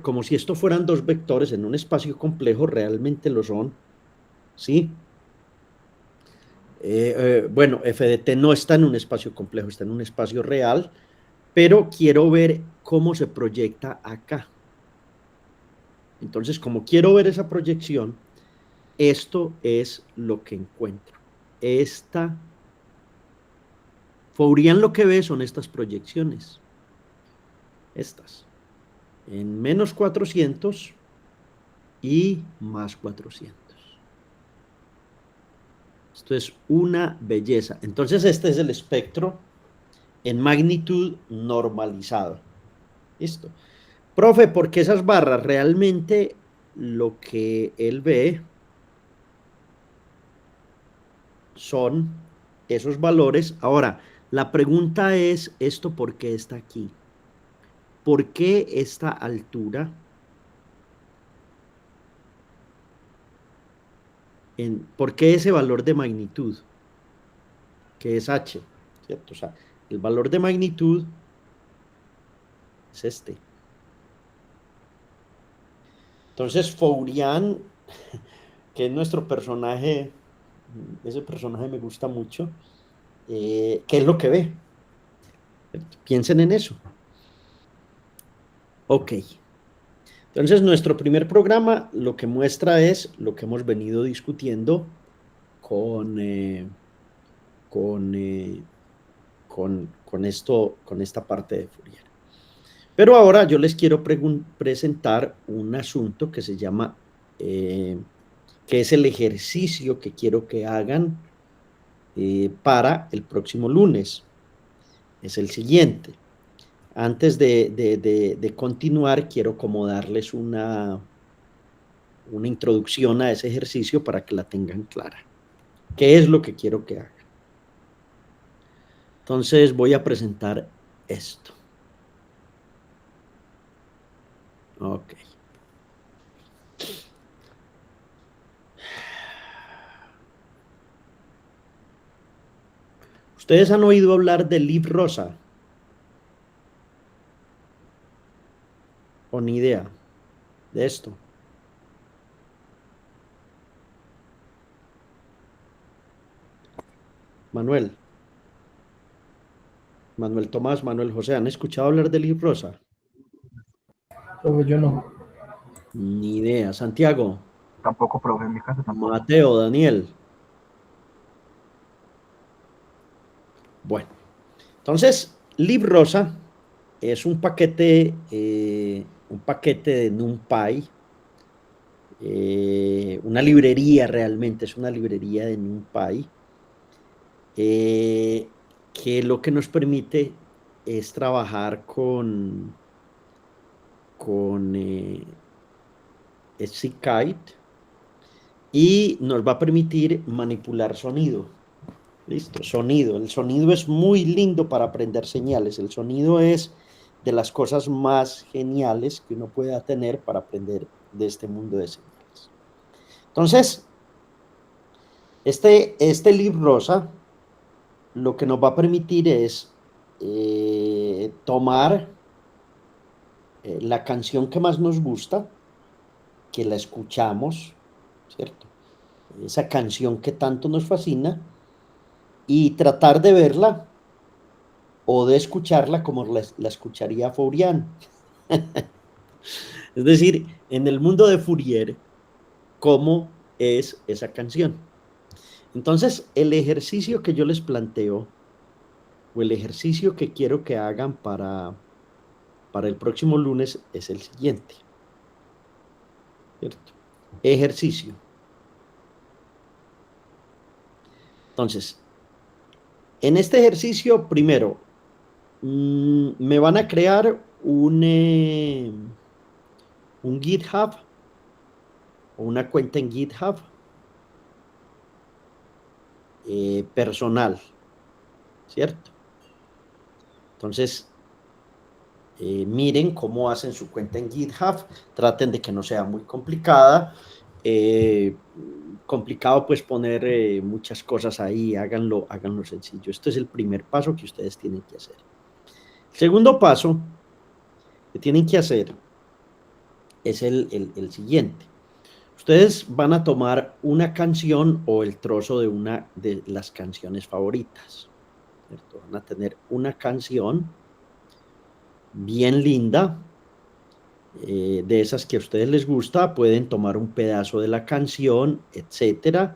como si esto fueran dos vectores en un espacio complejo, realmente lo son, ¿sí? Bueno, f de t no está en un espacio complejo, está en un espacio real, pero quiero ver cómo se proyecta acá. Entonces, como quiero ver esa proyección, esto es lo que encuentro. Fourier lo que ve son estas proyecciones. Estas. En menos 400 y más 400. Esto es una belleza. Entonces, este es el espectro en magnitud normalizado. ¿Listo? Profe, porque esas barras realmente lo que él ve son esos valores. Ahora, la pregunta es, ¿esto por qué está aquí? ¿Por qué esta altura? ¿Por qué ese valor de magnitud? Que es h, ¿cierto? O sea, el valor de magnitud es este. Entonces, Fourier, que es nuestro personaje, ese personaje me gusta mucho, ¿qué es lo que ve? Piensen en eso. Ok. Entonces, nuestro primer programa lo que muestra es lo que hemos venido discutiendo con, con, con esta parte de Fourier. Pero ahora yo les quiero presentar un asunto que se llama, que es el ejercicio que quiero que hagan para el próximo lunes. Es el siguiente. Antes de continuar, quiero como darles una introducción a ese ejercicio para que la tengan clara. ¿Qué es lo que quiero que hagan? Entonces voy a presentar esto. Ok. ¿Ustedes han oído hablar del Liv Rosa? ¿O ni idea de esto? Manuel Tomás, Manuel José, ¿han escuchado hablar del Liv Rosa? Profe, yo no. Ni idea. Santiago, Tampoco, profe, en mi caso tampoco. Mateo, Daniel. Bueno, entonces, LibRosa es un paquete de NumPy, una librería realmente, es una librería de NumPy, que lo que nos permite es trabajar con SciKite y nos va a permitir manipular sonido. Listo, sonido. El sonido es muy lindo para aprender señales. El sonido es de las cosas más geniales que uno pueda tener para aprender de este mundo de señales. Entonces, este Lib Rosa lo que nos va a permitir es tomar la canción que más nos gusta, que la escuchamos, ¿cierto? Esa canción que tanto nos fascina, y tratar de verla o de escucharla como la escucharía Fourier. Es decir, en el mundo de Fourier, ¿cómo es esa canción? Entonces, el ejercicio que yo les planteo, o el ejercicio que quiero que hagan para el próximo lunes, es el siguiente. ¿Cierto? Ejercicio. Entonces, en este ejercicio, primero, me van a crear un GitHub o una cuenta en GitHub personal, ¿cierto? Entonces, miren cómo hacen su cuenta en GitHub, traten de que no sea muy complicada. Complicado pues poner muchas cosas ahí, háganlo sencillo. Este es el primer paso que ustedes tienen que hacer. El segundo paso que tienen que hacer es el siguiente. Ustedes van a tomar una canción o el trozo de una de las canciones favoritas, ¿cierto? Van a tener una canción bien linda, de esas que a ustedes les gusta, pueden tomar un pedazo de la canción, etcétera,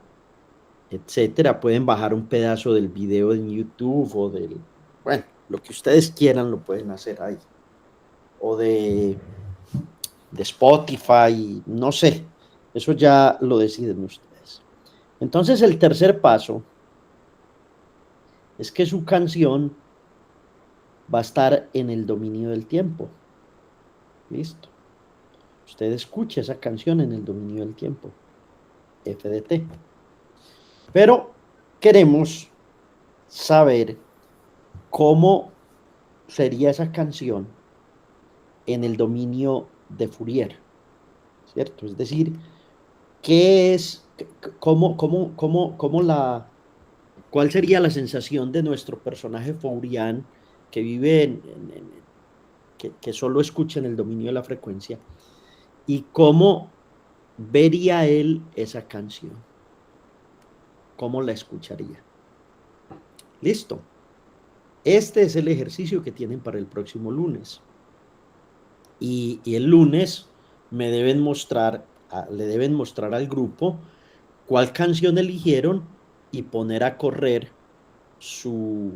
etcétera. Pueden bajar un pedazo del video en YouTube o bueno, lo que ustedes quieran lo pueden hacer ahí. O de Spotify, no sé, eso ya lo deciden ustedes. Entonces el tercer paso es que su canción va a estar en el dominio del tiempo. Listo. Usted escucha esa canción en el dominio del tiempo, FDT. Pero queremos saber cómo sería esa canción en el dominio de Fourier, ¿cierto? Es decir, ¿qué es, cuál sería la sensación de nuestro personaje Fourier que vive que solo escucha en el dominio de la frecuencia? ¿Y cómo vería él esa canción? ¿Cómo la escucharía? Listo. Este es el ejercicio que tienen para el próximo lunes. Y el lunes le deben mostrar al grupo cuál canción eligieron y poner a correr su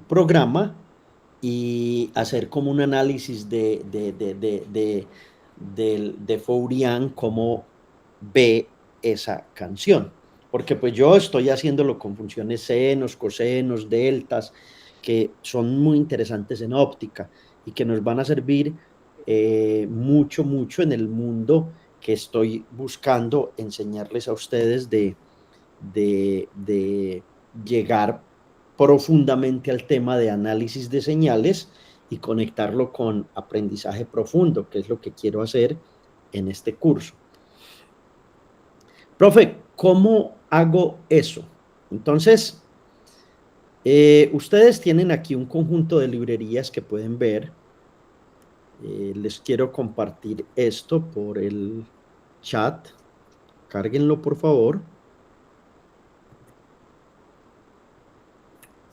programa y hacer como un análisis de Fourier, cómo ve esa canción. Porque pues yo estoy haciéndolo con funciones senos, cosenos, deltas, que son muy interesantes en óptica y que nos van a servir mucho, mucho en el mundo que estoy buscando enseñarles a ustedes de llegar profundamente al tema de análisis de señales y conectarlo con aprendizaje profundo, que es lo que quiero hacer en este curso. Profe, ¿cómo hago eso? Entonces, ustedes tienen aquí un conjunto de librerías que pueden ver. Les quiero compartir esto por el chat. Cárguenlo, por favor.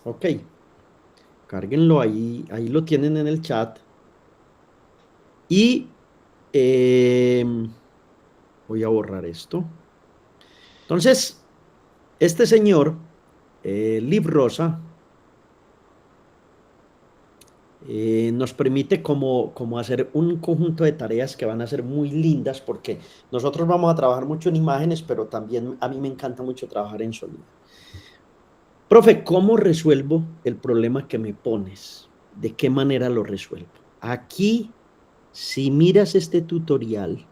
Ok. Cárguenlo ahí, ahí lo tienen en el chat. Y voy a borrar esto. Entonces, este señor, Liv Rosa, nos permite como hacer un conjunto de tareas que van a ser muy lindas porque nosotros vamos a trabajar mucho en imágenes, pero también a mí me encanta mucho trabajar en sonido. Profe, ¿cómo resuelvo el problema que me pones? ¿De qué manera lo resuelvo? Aquí, si miras este tutorial,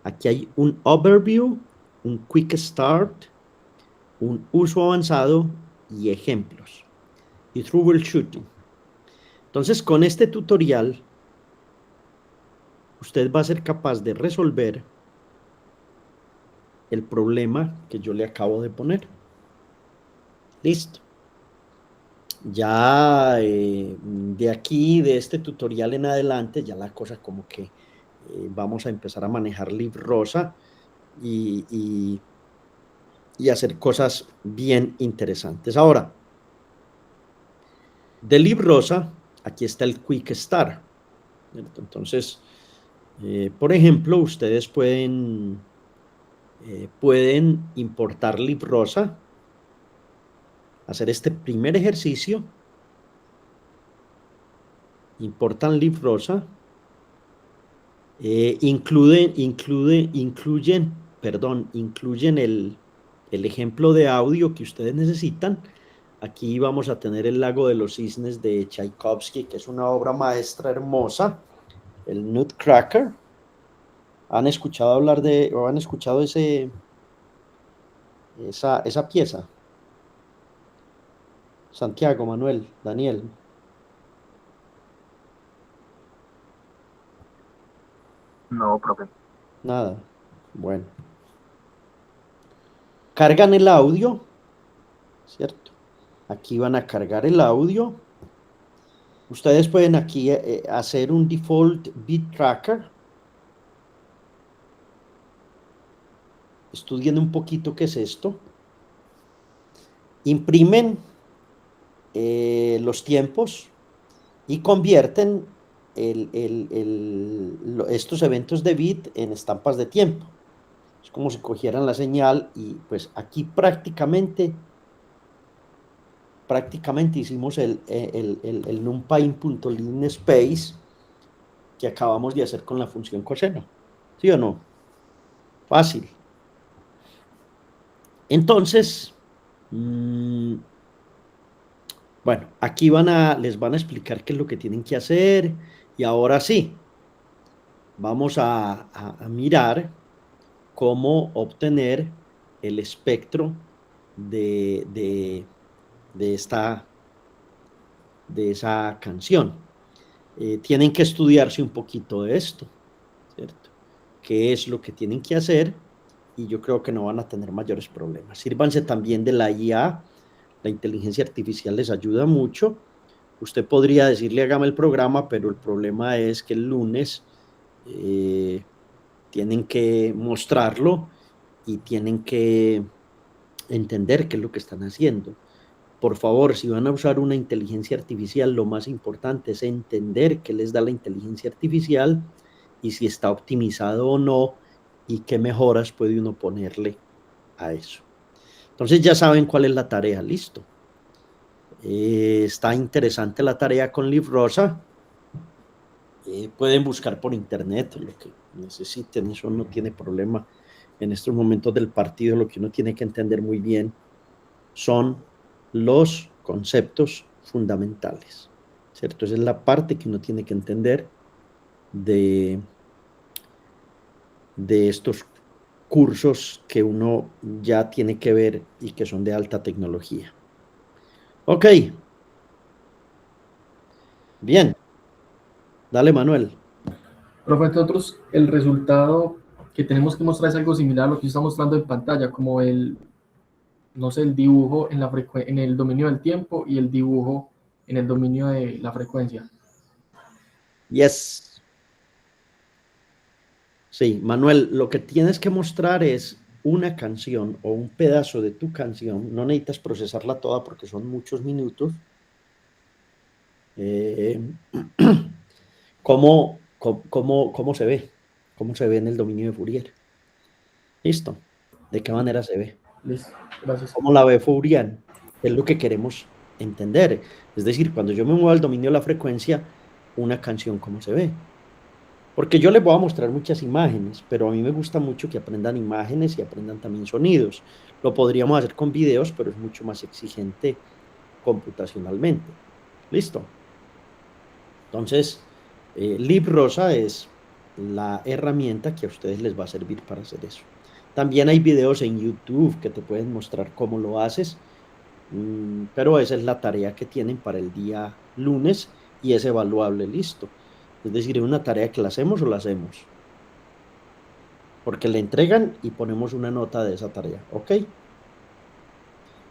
aquí hay un overview, un quick start, un uso avanzado y ejemplos. Y troubleshooting. Entonces, con este tutorial, usted va a ser capaz de resolver el problema que yo le acabo de poner. Listo. Ya de aquí, de este tutorial en adelante, ya la cosa como que vamos a empezar a manejar Liv Rosa y hacer cosas bien interesantes. Ahora, de Liv Rosa, aquí está el Quick Start. Entonces, por ejemplo, ustedes pueden importar Liv Rosa, hacer este primer ejercicio, importan Liv Rosa, incluyen el ejemplo de audio que ustedes necesitan. Aquí vamos a tener el Lago de los Cisnes de Tchaikovsky, que es una obra maestra hermosa, el Nutcracker. ¿Han escuchado hablar o han escuchado esa pieza? Santiago, Manuel, Daniel. No, profe. Nada. Bueno. Cargan el audio, ¿cierto? Aquí van a cargar el audio Ustedes pueden aquí hacer un default bit tracker. Estudien un poquito qué es esto. Imprimen los tiempos y convierten estos eventos de bit en estampas de tiempo. Es como si cogieran la señal y pues aquí prácticamente hicimos el numpy.linspace que acabamos de hacer con la función coseno. ¿Sí o no? Fácil. Entonces, bueno, aquí les van a explicar qué es lo que tienen que hacer. Y ahora sí, vamos a mirar cómo obtener el espectro de esa canción. Tienen que estudiarse un poquito de esto, ¿cierto? ¿Qué es lo que tienen que hacer? Y yo creo que no van a tener mayores problemas. Sírvanse también de la IA. La inteligencia artificial les ayuda mucho. Usted podría decirle, hágame el programa, pero el problema es que el lunes tienen que mostrarlo y tienen que entender qué es lo que están haciendo. Por favor, si van a usar una inteligencia artificial, lo más importante es entender qué les da la inteligencia artificial y si está optimizado o no y qué mejoras puede uno ponerle a eso. Entonces ya saben cuál es la tarea, listo. Está interesante la tarea con LibRosa. Pueden buscar por internet lo que necesiten, eso no tiene problema. En estos momentos del partido lo que uno tiene que entender muy bien son los conceptos fundamentales, ¿cierto? Esa es la parte que uno tiene que entender de estos cursos que uno ya tiene que ver y que son de alta tecnología. Ok. Bien. Dale, Manuel. Profe, nosotros el resultado que tenemos que mostrar es algo similar a lo que está mostrando en pantalla, como no sé, el dibujo en el dominio del tiempo y el dibujo en el dominio de la frecuencia. Yes. Sí, Manuel, lo que tienes que mostrar es una canción o un pedazo de tu canción. No necesitas procesarla toda porque son muchos minutos. ¿Cómo se ve? ¿Cómo se ve en el dominio de Fourier? ¿Listo? ¿De qué manera se ve? Listo, gracias. ¿Cómo la ve Fourier? Es lo que queremos entender. Es decir, cuando yo me muevo al dominio de la frecuencia, una canción, ¿cómo se ve? Porque yo les voy a mostrar muchas imágenes, pero a mí me gusta mucho que aprendan imágenes y aprendan también sonidos. Lo podríamos hacer con videos, pero es mucho más exigente computacionalmente. ¿Listo? Entonces, LibRosa es la herramienta que a ustedes les va a servir para hacer eso. También hay videos en YouTube que te pueden mostrar cómo lo haces, pero esa es la tarea que tienen para el día lunes y es evaluable, listo. Es decir, es una tarea que la hacemos o la hacemos. Porque le entregan y ponemos una nota de esa tarea, ¿ok?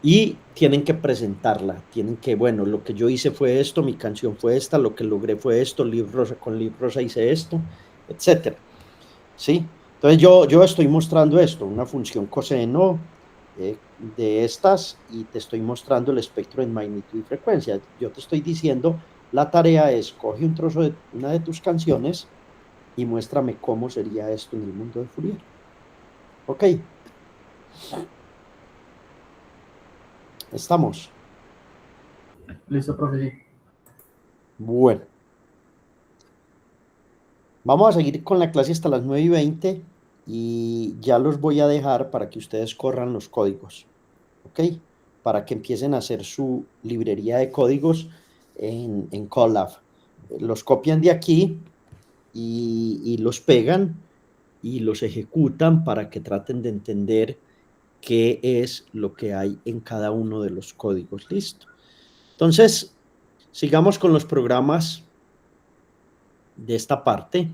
Y tienen que presentarla, tienen que, bueno, lo que yo hice fue esto, mi canción fue esta, lo que logré fue esto, con LibRosa hice esto, etcétera. ¿Sí? Entonces yo estoy mostrando esto, una función coseno de estas y te estoy mostrando el espectro en magnitud y frecuencia. Yo te estoy diciendo, la tarea es, coge un trozo de una de tus canciones y muéstrame cómo sería esto en el mundo de Fourier. ¿Ok? ¿Estamos? Listo, profe, sí. Bueno. Vamos a seguir con la clase hasta las 9:20 y ya los voy a dejar para que ustedes corran los códigos. ¿Ok? Para que empiecen a hacer su librería de códigos en Colab. Los copian de aquí y los pegan y los ejecutan para que traten de entender qué es lo que hay en cada uno de los códigos. Listo. Entonces, sigamos con los programas de esta parte.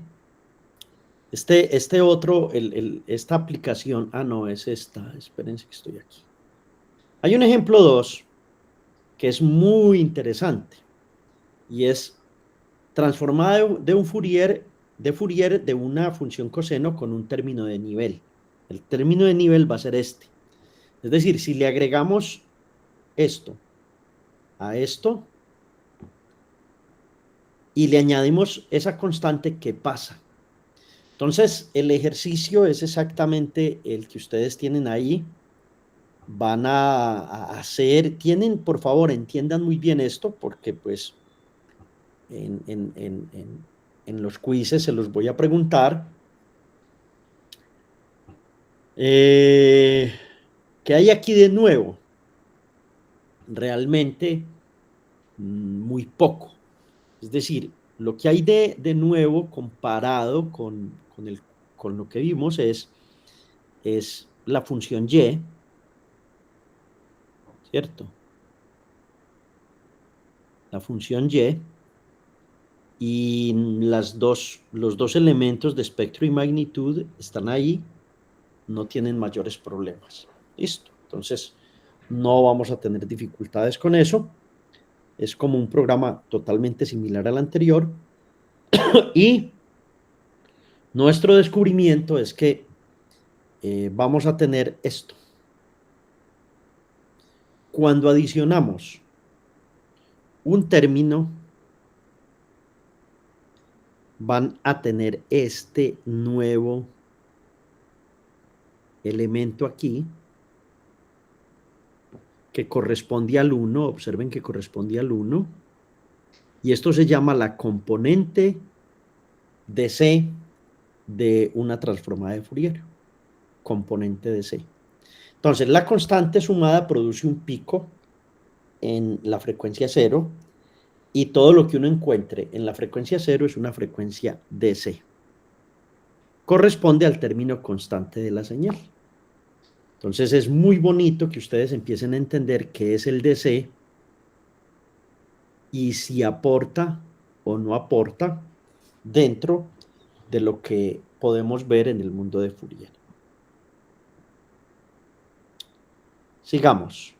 Este otro, esta aplicación, no, es esta, espérense que estoy aquí. Hay un ejemplo 2 que es muy interesante y es transformada de Fourier de una función coseno con un término de nivel. El término de nivel va a ser este. Es decir, si le agregamos esto a esto y le añadimos esa constante, ¿qué pasa? Entonces, el ejercicio es exactamente el que ustedes tienen ahí. Van a hacer, por favor, entiendan muy bien esto, porque pues en los quizzes se los voy a preguntar. ¿Qué hay aquí de nuevo? Realmente muy poco. Es decir, lo que hay de nuevo comparado con lo que vimos es la función y, ¿cierto? La función y los dos elementos de espectro y magnitud están ahí, no tienen mayores problemas. Listo. Entonces, no vamos a tener dificultades con eso. Es como un programa totalmente similar al anterior. Y nuestro descubrimiento es que vamos a tener esto. Cuando adicionamos un término, van a tener este nuevo elemento aquí, que corresponde al 1, observen que corresponde al 1, y esto se llama la componente de C de una transformada de Fourier, componente de C. Entonces, la constante sumada produce un pico en la frecuencia 0, y todo lo que uno encuentre en la frecuencia 0 es una frecuencia DC. Corresponde al término constante de la señal. Entonces es muy bonito que ustedes empiecen a entender qué es el DC y si aporta o no aporta dentro de lo que podemos ver en el mundo de Fourier. Sigamos.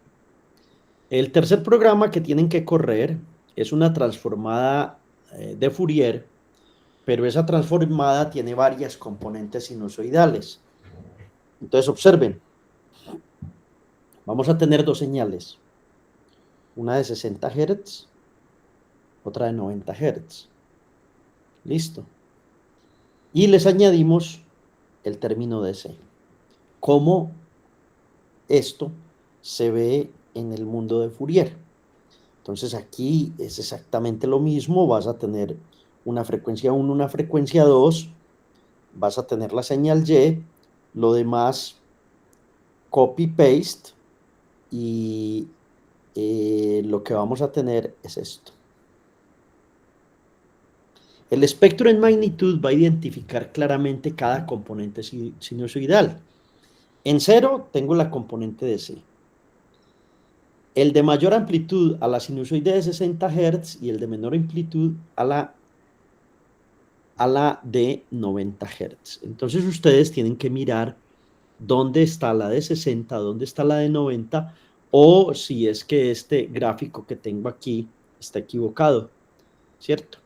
El tercer programa que tienen que correr es una transformada de Fourier, pero esa transformada tiene varias componentes sinusoidales. Entonces observen, vamos a tener dos señales, una de 60 Hz, otra de 90 Hz. Listo. Y les añadimos el término DC. ¿Cómo esto se ve en el mundo de Fourier? Entonces aquí es exactamente lo mismo, vas a tener una frecuencia 1, una frecuencia 2, vas a tener la señal Y, lo demás copy-paste, y lo que vamos a tener es esto. El espectro en magnitud va a identificar claramente cada componente sinusoidal. En 0 tengo la componente de C. El de mayor amplitud a la sinusoide de 60 Hz y el de menor amplitud a la de 90 Hz. Entonces ustedes tienen que mirar dónde está la de 60, dónde está la de 90, o si es que este gráfico que tengo aquí está equivocado, ¿cierto?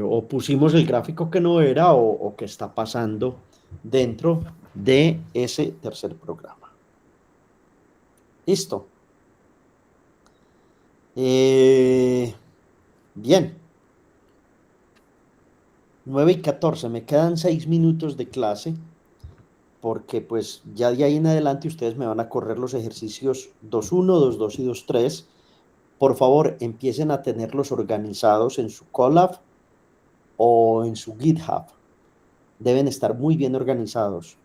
O pusimos el gráfico que no era, o que está pasando dentro de ese tercer programa. Listo. Bien. 9:14, me quedan 6 minutos de clase, porque pues ya de ahí en adelante ustedes me van a correr los ejercicios 2.1, 2.2 y 2.3. Por favor, empiecen a tenerlos organizados en su Colab o en su GitHub. Deben estar muy bien organizados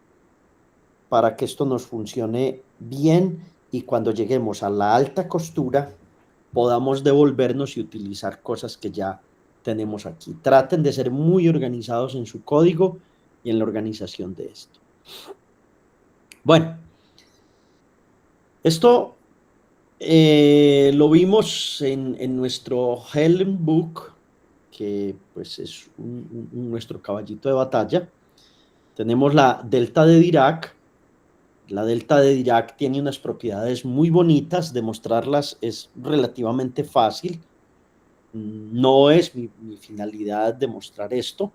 para que esto nos funcione bien y cuando lleguemos a la alta costura podamos devolvernos y utilizar cosas que ya tenemos aquí. Traten de ser muy organizados en su código y en la organización de esto. Bueno, esto lo vimos en nuestro Helm Book, que pues es nuestro caballito de batalla. Tenemos la delta de Dirac. La delta de Dirac tiene unas propiedades muy bonitas, demostrarlas es relativamente fácil. no es mi finalidad demostrar esto,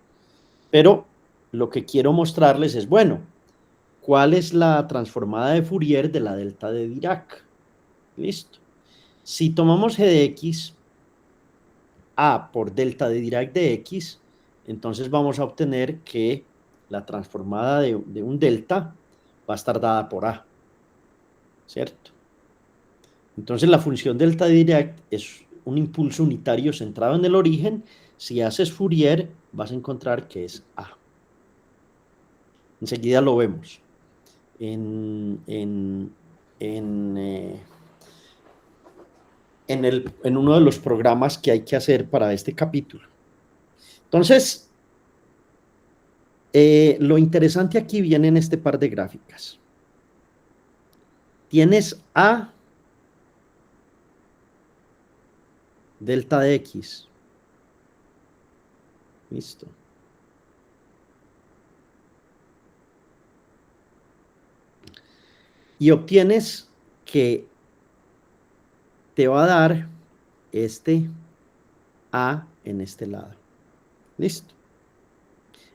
pero lo que quiero mostrarles es, bueno, ¿cuál es la transformada de Fourier de la delta de Dirac? Listo. Si tomamos g de x, a por delta de Dirac de x, entonces vamos a obtener que la transformada de un delta va a estar dada por a, ¿cierto? Entonces la función delta de Dirac es un impulso unitario centrado en el origen. Si haces Fourier, vas a encontrar que es a. Enseguida lo vemos en uno de los programas que hay que hacer para este capítulo. Entonces, lo interesante aquí viene en este par de gráficas. Tienes a delta de x. Listo. Y obtienes que te va a dar este a en este lado. Listo.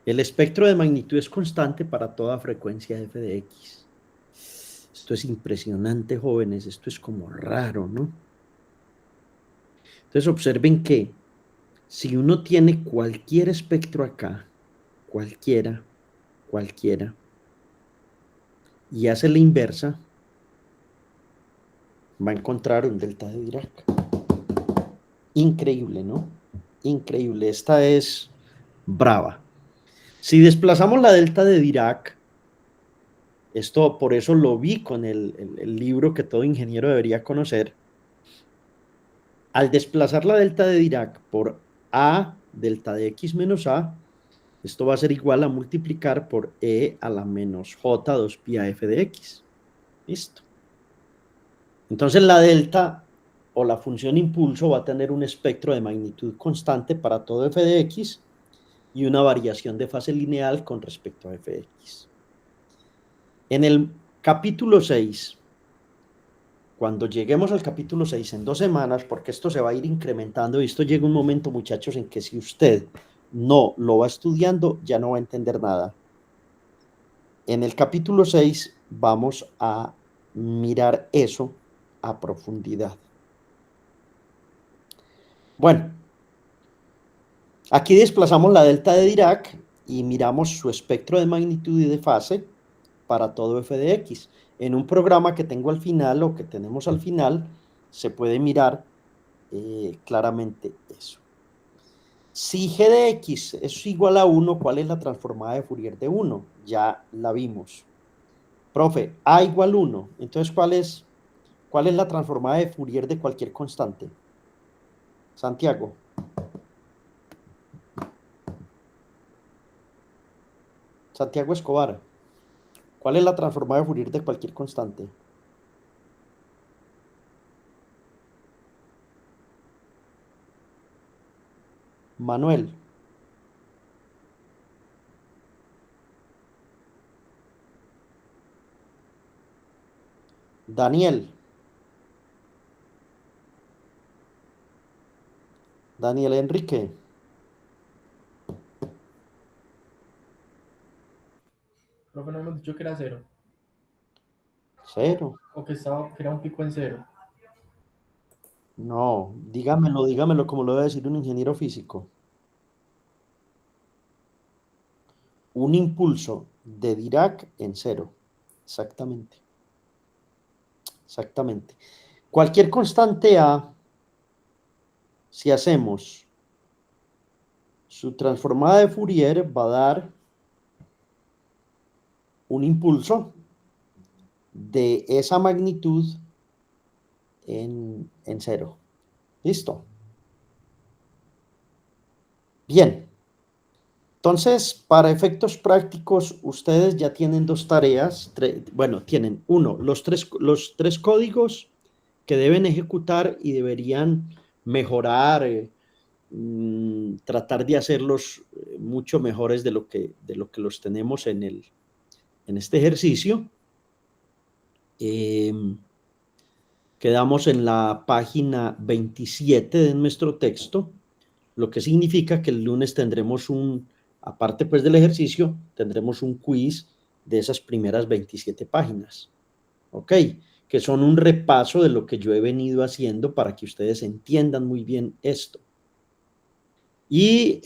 El espectro de magnitud es constante para toda frecuencia f de x. Esto es impresionante, jóvenes. Esto es como raro, ¿no? Entonces observen que si uno tiene cualquier espectro acá, cualquiera, y hace la inversa, va a encontrar un delta de Dirac. Increíble, ¿no? Increíble. Esta es brava. Si desplazamos la delta de Dirac, esto por eso lo vi con el libro que todo ingeniero debería conocer. Al desplazar la delta de Dirac por a delta de x menos a, esto va a ser igual a multiplicar por e a la menos j 2 pi a f de x. Listo. Entonces la delta o la función impulso va a tener un espectro de magnitud constante para todo f de x y una variación de fase lineal con respecto a f de x. En el capítulo 6, cuando lleguemos al capítulo 6 en 2 semanas, porque esto se va a ir incrementando y esto llega un momento, muchachos, en que si usted no lo va estudiando, ya no va a entender nada. En el capítulo 6 vamos a mirar eso a profundidad. Bueno, aquí desplazamos la delta de Dirac y miramos su espectro de magnitud y de fase para todo f de x. En un programa que tengo al final o que tenemos al final, se puede mirar claramente eso. Si g de x es igual a 1, ¿cuál es la transformada de Fourier de 1? Ya la vimos. Profe, a igual 1. Entonces, ¿cuál es la transformada de Fourier de cualquier constante? Santiago. Santiago Escobar. ¿Cuál es la transformada de Fourier de cualquier constante? Manuel. Daniel. Daniel Enrique. Profe, no hemos dicho que era 0. 0. O que era un pico en 0. No, dígamelo como lo debe decir un ingeniero físico. Un impulso de Dirac en 0. Exactamente. Exactamente. Cualquier constante A, si hacemos su transformada de Fourier, va a dar un impulso de esa magnitud en 0. ¿Listo? Bien. Entonces, para efectos prácticos, ustedes ya tienen 2 tareas. Bueno, tienen los tres códigos que deben ejecutar y deberían mejorar, tratar de hacerlos mucho mejores de lo que los tenemos en este ejercicio. Quedamos en la página 27 de nuestro texto. lo que significa que el lunes tendremos aparte pues del ejercicio, tendremos un quiz de esas primeras 27 páginas, ¿ok? Que son un repaso de lo que yo he venido haciendo para que ustedes entiendan muy bien esto. Y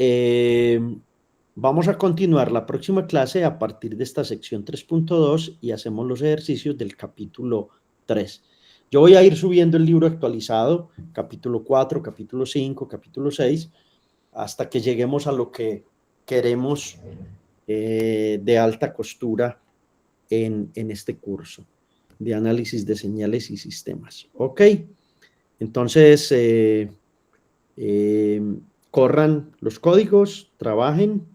vamos a continuar la próxima clase a partir de esta sección 3.2 y hacemos los ejercicios del capítulo 3. Yo voy a ir subiendo el libro actualizado, capítulo 4, capítulo 5, capítulo 6, hasta que lleguemos a lo que queremos de alta costura en este curso de análisis de señales y sistemas. ¿Ok? Entonces, corran los códigos, trabajen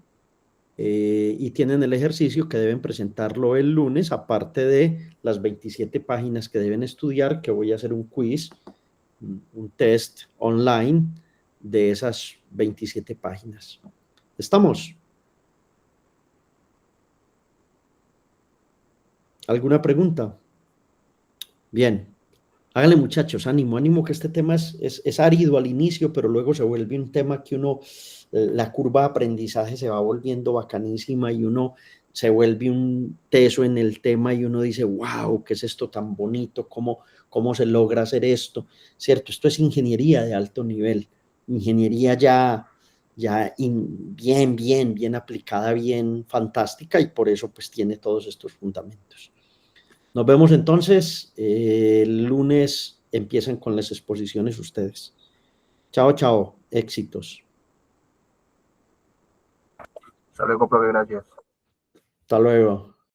y tienen el ejercicio que deben presentarlo el lunes, aparte de las 27 páginas que deben estudiar, que voy a hacer un quiz, un test online de esas 27 páginas. ¿Estamos? ¿Alguna pregunta? Bien. Háganle, muchachos, ánimo, ánimo, que este tema es árido al inicio, pero luego se vuelve un tema que uno, la curva de aprendizaje se va volviendo bacanísima y uno se vuelve un teso en el tema y uno dice, wow, ¿qué es esto tan bonito? ¿Cómo se logra hacer esto? ¿Cierto? Esto es ingeniería de alto nivel, ingeniería bien aplicada, bien fantástica, y por eso pues tiene todos estos fundamentos. Nos vemos entonces. El lunes empiezan con las exposiciones ustedes. Chao, chao. Éxitos. Hasta luego, profe, gracias. Hasta luego.